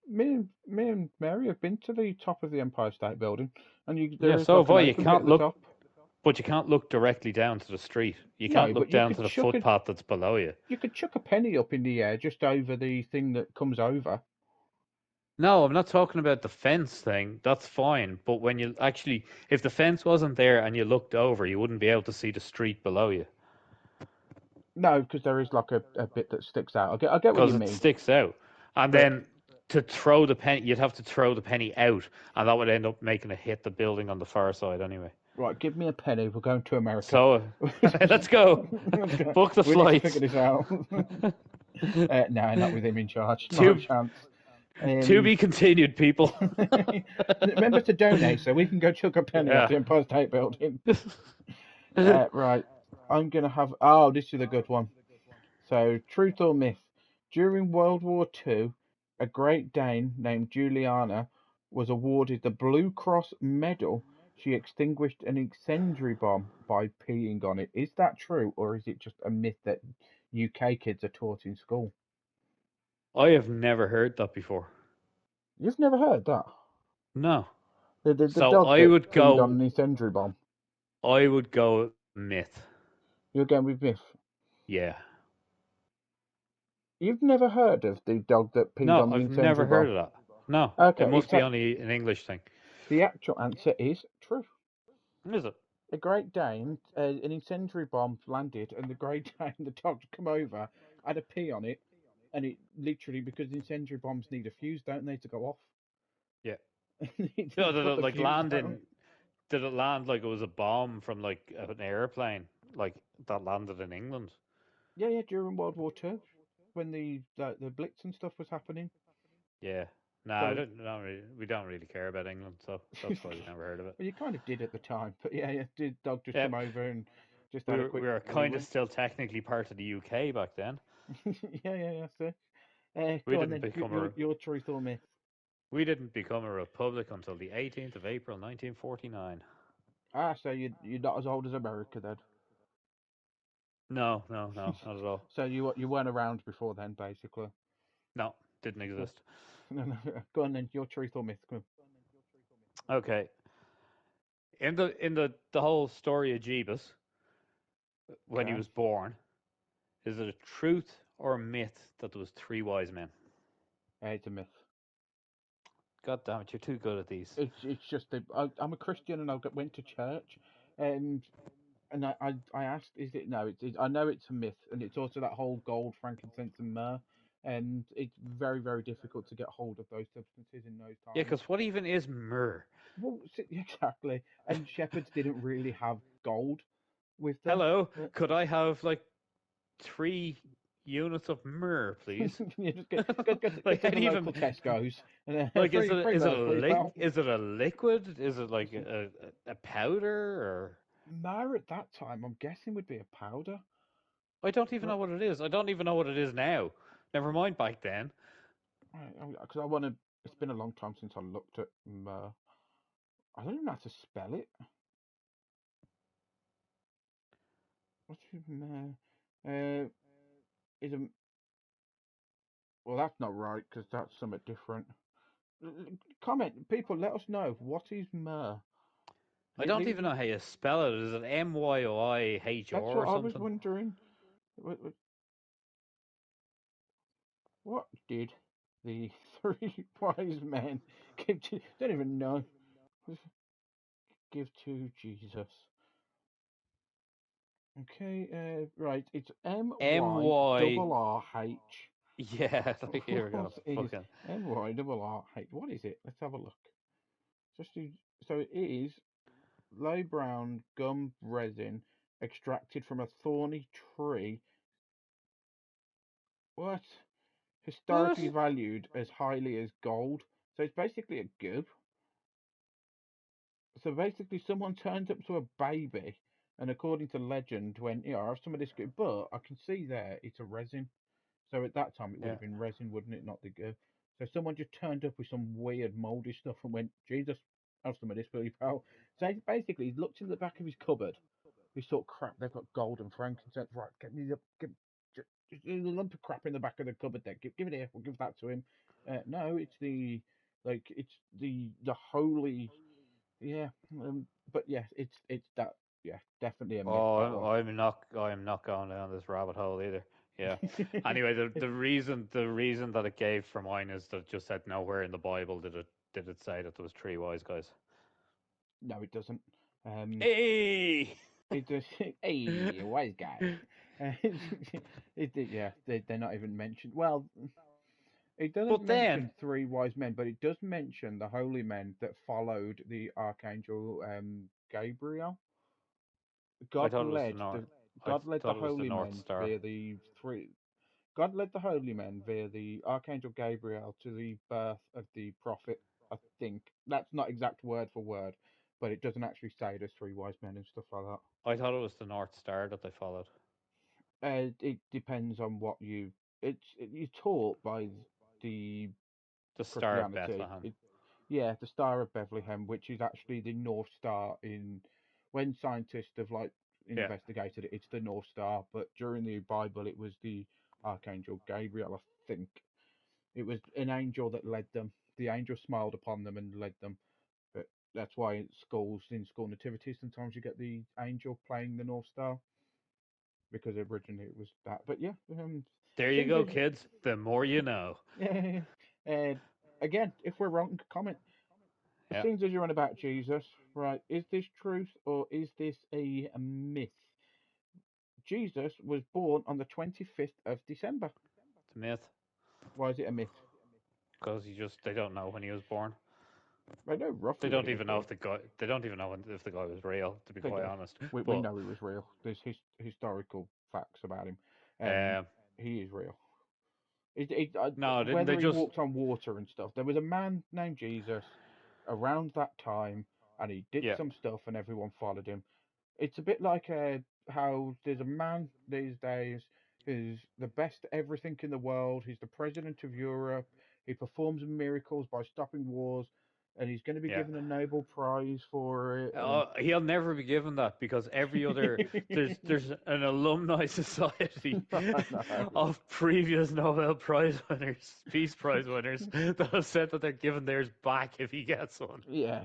Me and Mary have been to the top of the Empire State Building, and Yeah, there is so like have an I. You open bit can't at the look, top. but you can't look directly down to the street. You No, can't but look down to the footpath that's below you. you could chuck a penny up in the air just over the thing that comes over. No, I'm not talking about the fence thing. That's fine. But when you actually, if the fence wasn't there and you looked over, you wouldn't be able to see the street below you No, because there is like a bit that sticks out. I get what you because it mean, sticks out. And but then to throw the penny, you'd have to throw the penny out, and that would end up making it hit the building on the far side anyway. right, give me a penny. We're going to America. So let's go. Let's go. Book the We need to flights. figure this out. No, not with him in charge. Not a to chance. to be continued, people. Remember to donate so we can go chuck a penny off Yeah. the Empire State Building. Right, I'm gonna have. Oh, this is a good one. So, truth or myth? During World War II, a Great Dane named Juliana was awarded the Blue Cross Medal. She extinguished an incendiary bomb by peeing on it. Is that true, or is it just a myth that UK kids are taught in school? I have never heard that before. You've never heard that? No. The So dog that peed on an incendiary bomb. I would go myth. You're going with myth. Yeah. You've never heard of the dog that peed No, on the I've never incendiary heard bomb? of that. No. It Okay, must be only an English thing. the actual answer is true. Is it? The Great Dane, an incendiary bomb landed, and the Great Dane, the dog, come over, had a pee on it, and it literally, because incendiary bombs need a fuse, don't they, to go off? Yeah. It No, didn't did put it the like fuse land down. in? Did it land like it was a bomb from like an airplane, like that landed in England? Yeah, yeah, during World War II, when the Blitz and stuff was happening. Yeah. No, I So, don't really, we don't really care about England, so that's why we never heard of it. well, you kind of did at the time, but yeah, yeah, did dog just Yeah, come over and just we had a were, quick we were wee kind of wee? still technically part of the UK back then. Yeah, yeah, yeah. So, We go on didn't then. become Your truth or myth? we didn't become a republic until the 18th of April 1949. Ah, so you're not as old as America then. No, no, no, not at all. So you weren't around before then, basically. No, didn't No, exist. no. Go on then. Your truth or myth? Go on. Okay. In the whole story of Jeebus, when he Okay. was born, is it a truth or a myth that there was three wise men? It's a myth. God damn it, you're too good at these. It's just I'm a Christian and I went to church, and I asked, is it no? I know it's a myth, and it's also that whole gold, frankincense, and myrrh, and it's very very difficult to get hold of those substances in those Yeah, times. because what even is myrrh? Well, exactly. And shepherds didn't really have gold with them. Hello, could I have like 3 units of myrrh, please? You just get Like, to and the even local Tesco's and like, free is it those, please, pal. is it a liquid? Is it like a powder or? Myrrh at that time, I'm guessing, would be a powder. I don't even know But what it is. I don't even know what it is now. Never mind back then. because I want to. It's been a long time since I looked at myrrh. I don't even know how to spell it. What's myrrh? Is a well, that's not right because that's something different. Comment, people, let us know what is myrrh. I don't Leave, even know how you spell it. Is it Myoihr that's or what I was something? wondering. What did the three wise men give to? Don't even know. Give to Jesus. Okay, right. It's M MY Y. double R H. Yeah, like, here we go. What is Fucking. MY double R H? What is it? Let's have a look. So it is low brown gum resin extracted from a thorny tree. What? Historically What? valued as highly as gold. So it's basically a goob. So basically, someone turns up to a baby And according to legend, when I have some of this, but I can see there it's a resin. So at that time it would Yeah. have been resin, wouldn't it? Not the go. So someone just turned up with some weird mouldy stuff and went, Jesus, have some of this, will you, pal? So basically, he looked in the back of his cupboard. He thought, crap, they've got gold and frankincense. Right, get me just a lump of crap in the back of the cupboard there. Give it here. We'll give that to him. No, it's the holy. Yeah, but yeah, it's that. Yeah, definitely a myth, that Oh, one. I'm not going down this rabbit hole either. Yeah. Anyway, the reason that it gave for mine is that it just said nowhere in the Bible did it say that there was three wise guys. No, it doesn't. Um, Hey. it does. Hey, wise guy. Yeah, they're not even mentioned. Well, it doesn't But then mention three wise men, but it does mention the holy men that followed the archangel Gabriel. I God thought it was the led North. the I God led the thought it was the holy North men Star. via the three. God led the holy men via the archangel Gabriel to the birth of the prophet. I think that's not exact word for word, but it doesn't actually say there's three wise men and stuff like that. I thought it was the North Star that they followed. It depends on what you're taught by the The Star of Christianity. Bethlehem. Yeah, the Star of Bethlehem, which is actually the North Star in when scientists have like Yeah. investigated it, it's the North Star. But during the Bible, it was the Archangel Gabriel, I think. It was an angel that led them. The angel smiled upon them and led them. But that's why in school nativities, sometimes you get the angel playing the North Star because originally it was that. But yeah, There you seems go, as kids. The more you know. uh, again, if we're wrong, comment. It Yeah. seems as you're on about Jesus, right? Is this truth or is this a myth? Jesus was born on the 25th of December. It's a myth. Why is it a myth? Because they don't know when he was born. I know They roughly when don't he was even know born. if the guy. They don't even know if the guy was real. To be They quite do. honest, We but know he was real. There's historical facts about him. um, He is real. no, they Whether he just walked on water and stuff, there was a man named Jesus around that time, and he did yeah, some stuff, and everyone followed him. It's a bit like how there's a man these days who's the best at everything in the world. He's the president of Europe. He performs miracles by stopping wars, and he's going to be yeah. given a Nobel Prize for it. And He'll never be given that because every other there's an alumni society no, of previous Nobel Prize winners, Peace Prize winners that have said that they're giving theirs back if he gets one. yeah.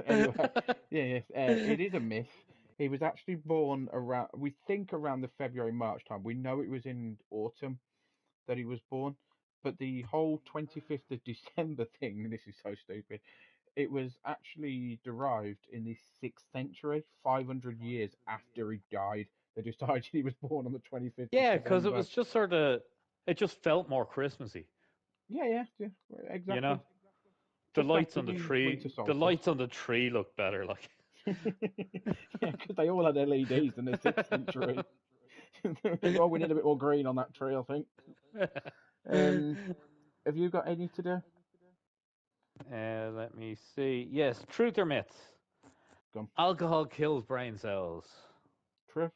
Anyway, yeah, it is a myth. He was actually born around, we think around the February March time. We know it was in autumn that he was born, but the whole 25th of December thing, this is so stupid. It was actually derived in the 6th century, 500 years after he died. They decided he was born on the 25th of Yeah, because it December. was just sort of it just felt more Christmassy, Yeah, you exactly. know. The Just lights after on the the winter tree, the solstice. lights on the tree look better. Like, Yeah, because they all had LEDs in the 6th century. Oh, we need a bit more green on that tree, I think. Um, have you got any to do? let me see. Yes, truth or myth? Gone. Alcohol kills brain cells. True.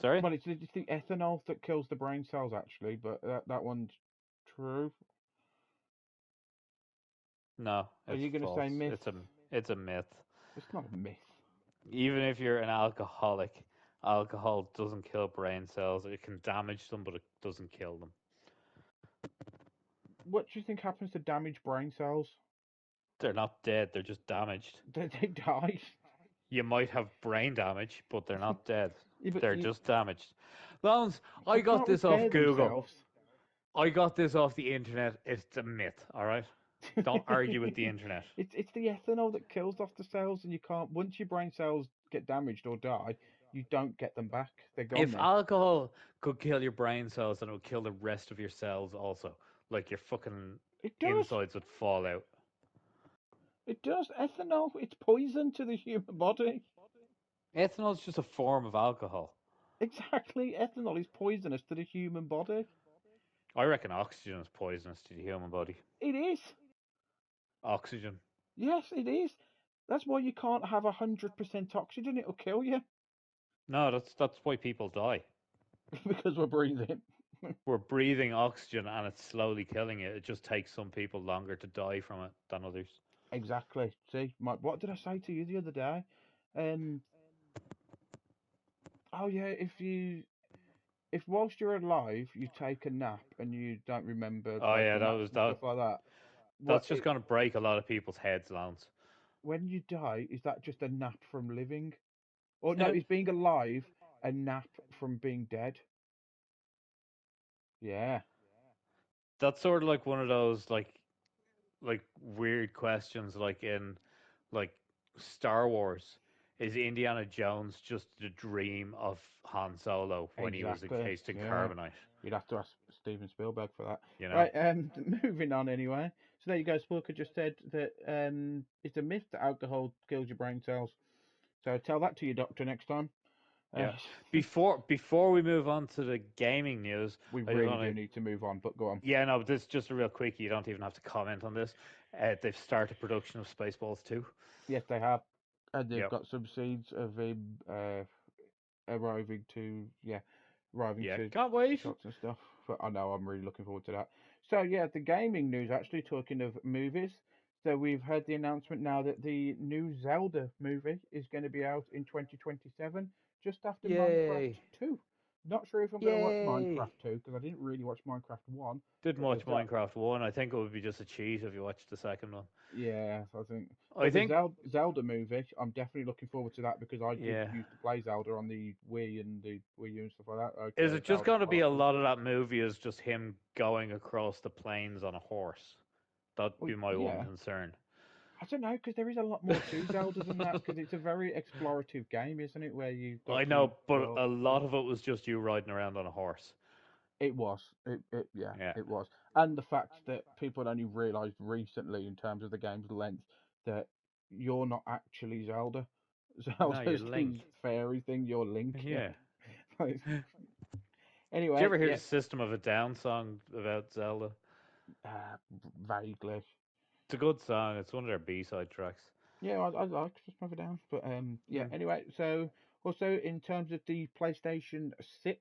Sorry? Well, it's the ethanol that kills the brain cells, actually, but that one's true. No, Are it's you going to say false. myth? It's a myth. It's not a myth. Even if you're an alcoholic, alcohol doesn't kill brain cells. It can damage them, but it doesn't kill them. What do you think happens to damaged brain cells? They're not dead. They're just damaged. They die. You might have brain damage, but they're not dead. Yeah, but They're just damaged. Lawrence, I they got can't this off repair Google. themselves. I got this off the internet. It's a myth, all right? Don't argue with the internet. It's the ethanol that kills off the cells, and you can't. Once your brain cells get damaged or die, you don't get them back. They're gone If then. alcohol could kill your brain cells, then it would kill the rest of your cells also. Like your fucking It does. insides would fall out. It does. Ethanol. It's poison to the human body. Ethanol is just a form of alcohol. Exactly. Ethanol is poisonous to the human body. I reckon oxygen is poisonous to the human body. It is. Oxygen. Yes, it is. That's why you can't have 100% oxygen. It'll kill you. No, that's why people die. because we're breathing. We're breathing oxygen and it's slowly killing it. It just takes some people longer to die from it than others. Exactly. See, what did I say to you the other day? Um. Oh yeah, if whilst you're alive you take a nap and you don't remember Oh like yeah, that naps was and stuff that. like that, That's what just going to break a lot of people's heads, Lance. when you die is that just a nap from living? Or no, is being alive a nap from being dead? Yeah. That's sort of like one of those like weird questions, like in like Star Wars. Is Indiana Jones just the dream of Han Solo when he was Exactly. encased in Yeah. carbonite? You'd have to ask Steven Spielberg for that. You know? Right, moving on anyway. So there you go, Spooker just said that it's a myth that alcohol kills your brain cells. So tell that to your doctor next time. Uh, Yeah. Before we move on to the gaming news, we I just really want do to. need to move on, but go on. Yeah, no, this is just a real quickie. You don't even have to comment on this. They've started production of Spaceballs 2. Yes, they have. And they've Yep. got some seeds of him arriving to, yeah, arriving Yeah. to Can't wait. shots and stuff. But I know I'm really looking forward to that. So yeah, the gaming news. Actually, talking of movies, so we've heard the announcement now that the new Zelda movie is going to be out in 2027, just after Minecraft Yay. 2. Not sure if I'm going to watch Yay. Minecraft 2 because I didn't really watch Minecraft 1, Didn't but the watch Minecraft 1. I think it would be just a cheat if you watched the second one. yeah, I think. I But the think, Zelda movie, I'm definitely looking forward to that because I did yeah. used to play Zelda on the Wii and the Wii U and stuff like that. Is Okay, it just Zelda going to be a Sparkle. lot of that movie is just him going across the plains on a horse? That'd Well, be my one yeah. concern. I don't know because there is a lot more to Zelda than that because it's a very explorative game, isn't it? Where you've I got the know, but world a and stuff. lot of it was just you riding around on a horse. It was. Yeah, Yeah. it was. And the fact that people had only realised recently, in terms of the game's length, that you're not actually Zelda. No, you're Zelda's the Link. fairy thing. You're Link. Yeah. Yeah. Like, Did you anyway, ever hear the yeah. System of a Down song about Zelda? Uh, Vaguely. It's a good song. It's one of their B-side tracks. Yeah, I like System of a Down, but yeah. Yeah. Anyway, so also in terms of the PlayStation 6,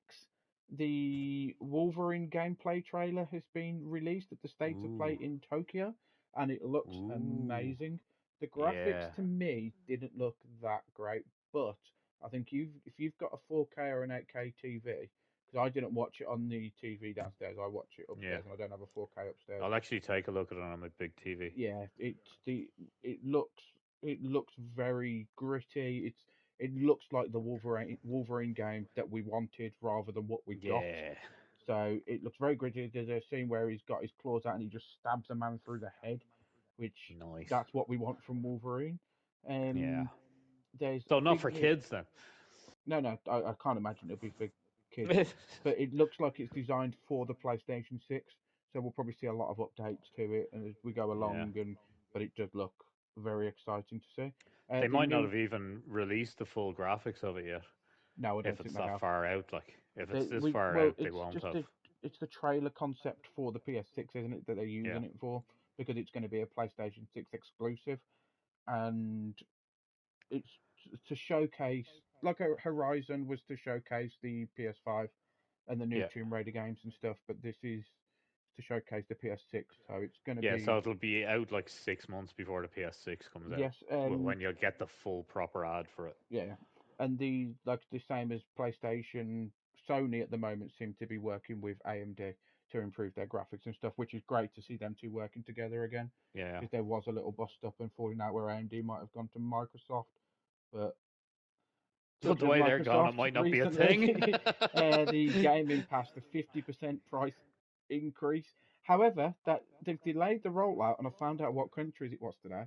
the Wolverine gameplay trailer has been released at the State of Play Ooh. in Tokyo, and it looks Ooh. amazing. The graphics Yeah. to me didn't look that great, but I think if you've got a 4K or an 8K TV, because I didn't watch it on the TV downstairs, I watch it Yeah. upstairs, and I don't have a 4K upstairs. I'll actually take a look at it on my big TV. Yeah, it looks very gritty. It looks like the Wolverine game that we wanted rather than what we got. Yeah. So it looks very gritty. There's a scene where he's got his claws out and he just stabs a man through the head, which Nice. that's what we want from Wolverine. Yeah. Um, there's So not big for news. kids then. No, I can't imagine it'll be for kids, but it looks like it's designed for the PlayStation 6. So we'll probably see a lot of updates to it and as we go Yeah. along. But it does look very exciting to see. They The might not new have even released the full graphics of it yet. No, I don't If think it's they that have. far out, like if it's They, this we far well, out, they won't have. it's the trailer concept for the PS6, isn't it, that they're Yeah. using it for because it's going to be a PlayStation 6 exclusive, and it's to showcase like Horizon was to showcase the PS5 and the new Yeah. Tomb Raider games and stuff, but this is to showcase the PS6, so it's going to Yeah, so be it'll be out like 6 months before the PS6 comes out. yes, When you'll get the full proper ad for it. yeah, and the like the same as PlayStation, Sony at the moment seem to be working with AMD to improve their graphics and stuff, which is great to see them two working together again. Yeah. Because there was a little bust up and falling out where AMD might have gone to Microsoft, but But talking the of way they're gone, it Microsoft, might not be a thing. recently the gaming passed a 50% price increase. However, that they've delayed the rollout, and I found out what countries it was today.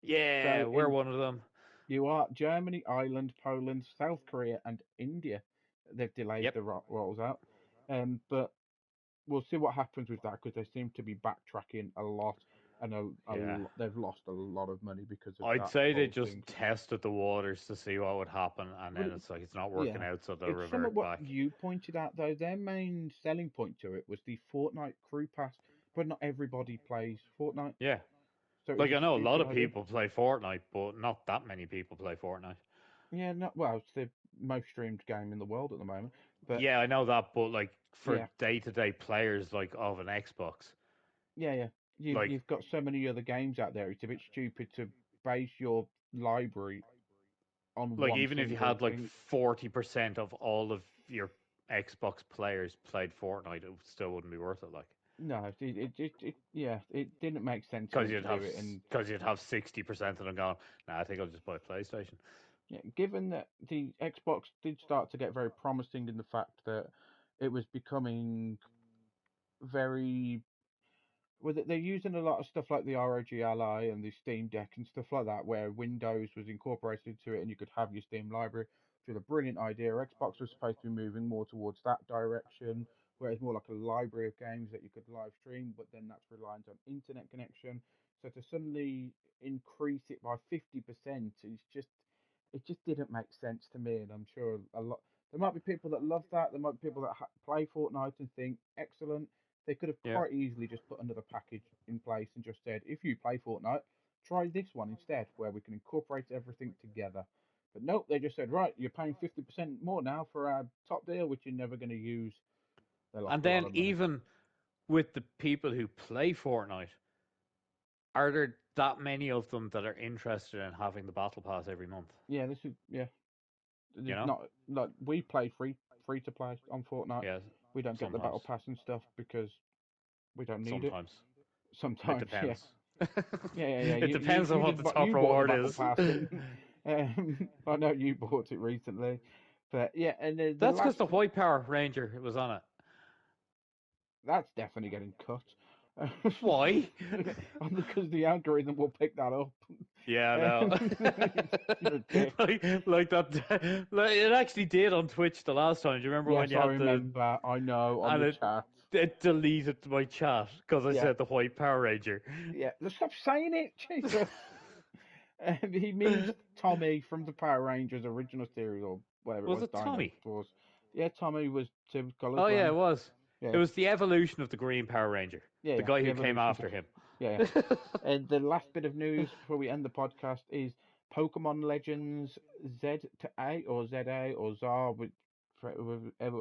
Yeah, So we're in one of them. You are Germany, Ireland, Poland, South Korea, and India. They've delayed Yep. the rolls out, but we'll see what happens with that because they seem to be backtracking a lot, and Yeah. they've lost a lot of money because of I'd that say they whole just thing. tested the waters to see what would happen, and But then it's like it's not working yeah, out, so they'll it's some of revert what back. you pointed out though. Their main selling point to it was the Fortnite Crew Pass, but not everybody plays Fortnite, Yeah. so it was Like a I know a lot stupid of idea. people play Fortnite, but not that many people play Fortnite. Yeah, not well. It's the most streamed game in the world at the moment. But Yeah, I know that, but like for yeah, day-to-day players like of an Xbox, yeah. like You've got so many other games out there. It's a bit stupid to base your library on like one even if you single had like thing. 40% of all of your Xbox players played Fortnite, it still wouldn't be worth it. Like No, yeah, it didn't make sense for because them to do it. And 60% of them going, nah, I think I'll just buy a PlayStation. yeah, given that the Xbox did start to get very promising in the fact that it was becoming very well, they're using a lot of stuff like the ROG Ally and the Steam Deck and stuff like that, where Windows was incorporated into it and you could have your Steam library, which was a brilliant idea. Xbox was supposed to be moving more towards that direction, where it's more like a library of games that you could live stream, but then that's reliant on internet connection. So to suddenly increase it by 50% it just didn't make sense to me, and I'm sure a lot. There might be people that love that. There might be people that play Fortnite and think excellent. They could have Yeah. quite easily just put another package in place and just said, if you play Fortnite, try this one instead, where we can incorporate everything together. But nope, they just said, right, you're paying 50% more now for our top deal, which you're never going to use. They lost And a lot then of money. even with the people who play Fortnite, are there that many of them that are interested in having the battle pass every month? Yeah, yeah. You There's know? not like we play free to play on Fortnite. Yeah, We don't get the battle sometimes. pass and stuff because we don't need it. Sometimes. It Sometimes, yeah. depends. Yeah. It depends on You what just the top you bought the reward battle is. pass, didn't you? I know you bought it recently, but yeah, and the That's because last the White Power Ranger was on it. that's definitely getting cut. Why? Because the algorithm will pick that up. Yeah, no. You're a dick. like that. Like, it actually did on Twitch the last time. Do you remember when Yes, you I had the remember. I know on and the chat. it deleted my chat because I Yeah, said the White Power Ranger. yeah. Let's stop saying it, Jesus. He means Tommy from the Power Rangers original series or whatever it Was was, it Dino Tommy? Force. Yeah, Tommy was two colours, Oh yeah, weren't it was. he? It Yeah, was the evolution of the Green Power Ranger, the yeah. guy The who came evolution of the after him. yeah. And the last bit of news before we end the podcast is Pokemon Legends Z to A or ZA or ZAR,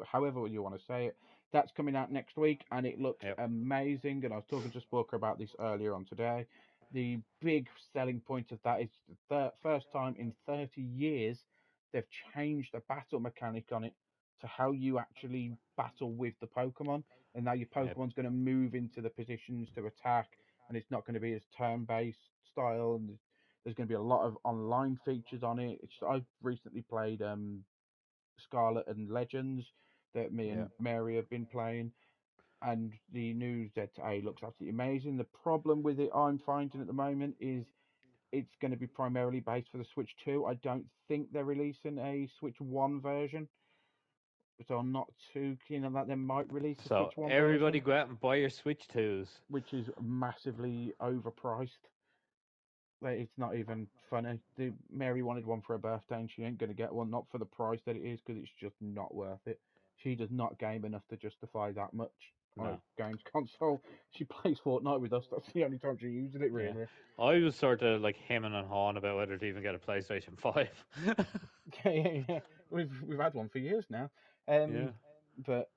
however you want to say it. That's coming out next week and it looks Yep. amazing. And I was talking to Spooker about this earlier on today. The big selling point of that is the first time in 30 years they've changed the battle mechanic on it to how you actually battle with the Pokemon. And now your Yep. Pokemon's going to move into the positions to attack, and it's not going to be as turn-based style. And there's going to be a lot of online features on it. I've recently played Scarlet and Legends that me Yeah. and Mary have been playing, and the new ZA looks absolutely amazing. The problem with it I'm finding at the moment is it's going to be primarily based for the Switch 2. I don't think they're releasing a Switch 1 version, so I'm not too keen on that. They might release a So Switch 1 everybody version, go out and buy your Switch 2s. which is massively overpriced. Like, it's not even funny. Mary wanted one for her birthday, and she ain't gonna get one. Not for the price that it is, because it's just not worth it. She does not game enough to justify that much on a No. games console. She plays Fortnite with us. That's the only time she uses it, Yeah. really. I was sort of like hemming and hawing about whether to even get a PlayStation 5. Yeah. We've had one for years now. Um, Yeah. but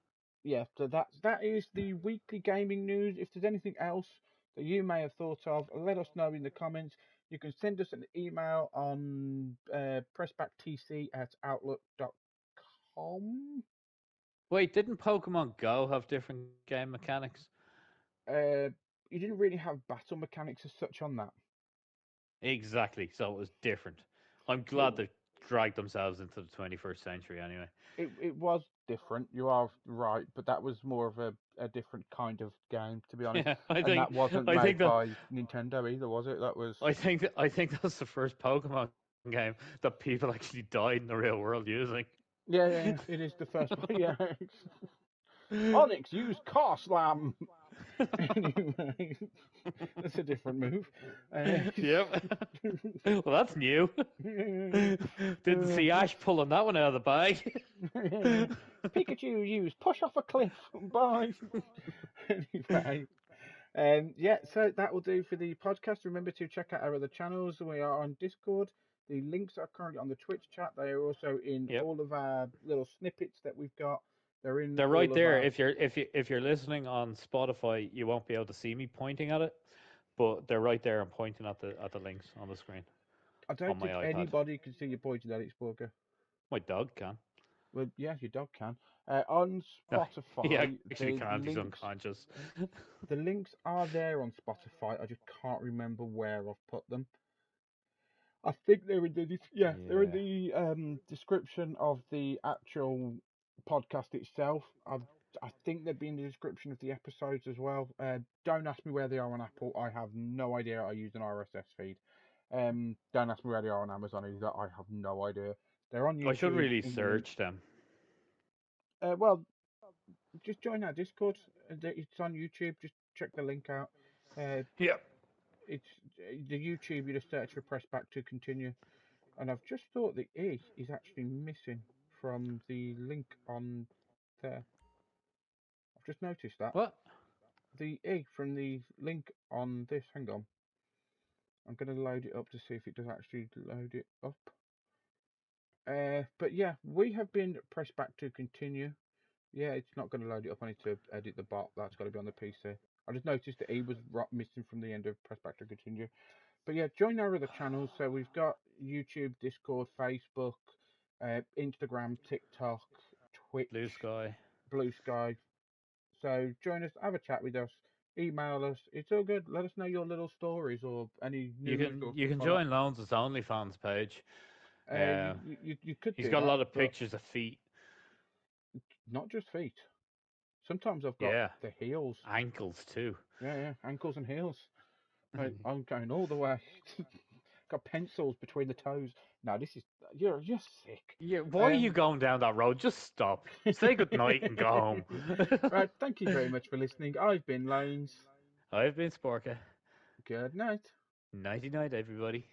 yeah, so that is the weekly gaming news. If there's anything else that you may have thought of, let us know in the comments. You can send us an email on pressbacktc@outlook.com. Wait, didn't Pokemon Go have different game mechanics? Uh, you didn't really have battle mechanics as such on that. Exactly. So it was different. I'm It glad they dragged themselves into the 21st century anyway. it was different. You are right, but that was more of a different kind of game, to be honest. Yeah, And that wasn't I think made that by Nintendo either, was it? That was I think that's the first Pokemon game that people actually died in the real world using. yeah. It is the first one. Yeah, Onyx used Car Slam. Anyway, that's a different move. Yep. Well, that's new. Didn't see Ash pulling that one out of the bag. Pikachu used push off a cliff. Bye. Anyway. Yeah, so that will do for the podcast. Remember to check out our other channels. We are on Discord. The links are currently on the Twitch chat. They are also in Yep. all of our little snippets that we've got. They're in They're right all of there. our. If you're listening on Spotify, you won't be able to see me pointing at it, but they're right there. I'm pointing at the links on the screen I on don't my think iPad. anybody can see you pointing at it, Sporker. My dog can. Well, yeah, your dog can. On He Spotify, actually can't. He's unconscious. the links are there on Spotify. I just can't remember where I've put them. I think they're in the they're in Yeah. the description of the actual podcast itself. I think they'd be in the description of the episodes as well. Don't ask me where they are on Apple. I have no idea. I use an RSS feed. Don't ask me where they are on Amazon either. I have no idea. They're on I should YouTube really in the links. search them. Well, just join our Discord. It's on YouTube. Just check the link out. Yep. It's the YouTube. You just search for "press back to continue." And I've just thought the E is actually missing from the link on there. I've just noticed that. What? The E from the link on this. Hang on. I'm going to load it up to see if it does actually load it up. But yeah, we have been pressed back to continue. Yeah, it's not going to load it up. I need to edit the bot. That's got to be on the PC. I just noticed the E was missing from the end of press back to continue. But yeah, join our other channels. So we've got YouTube, Discord, Facebook, Instagram, TikTok, Twitch, Blue sky. Blue Sky. So join us, have a chat with us, email us. It's all good. Let us know your little stories or any You news can or you stuff can like that. join Loans' OnlyFans page. You could He's do got a that, lot of but pictures of feet. not just feet. Sometimes I've got Yeah, the heels. ankles too. Yeah, ankles and heels. I'm going all the way. Got pencils between the toes. No, this is you're sick. Yeah, why are you Um, going down that road? Just stop. Say good night and go home. right, thank you very much for listening. I've been Lanes. I've been Sporka. Good night. Nighty night, everybody.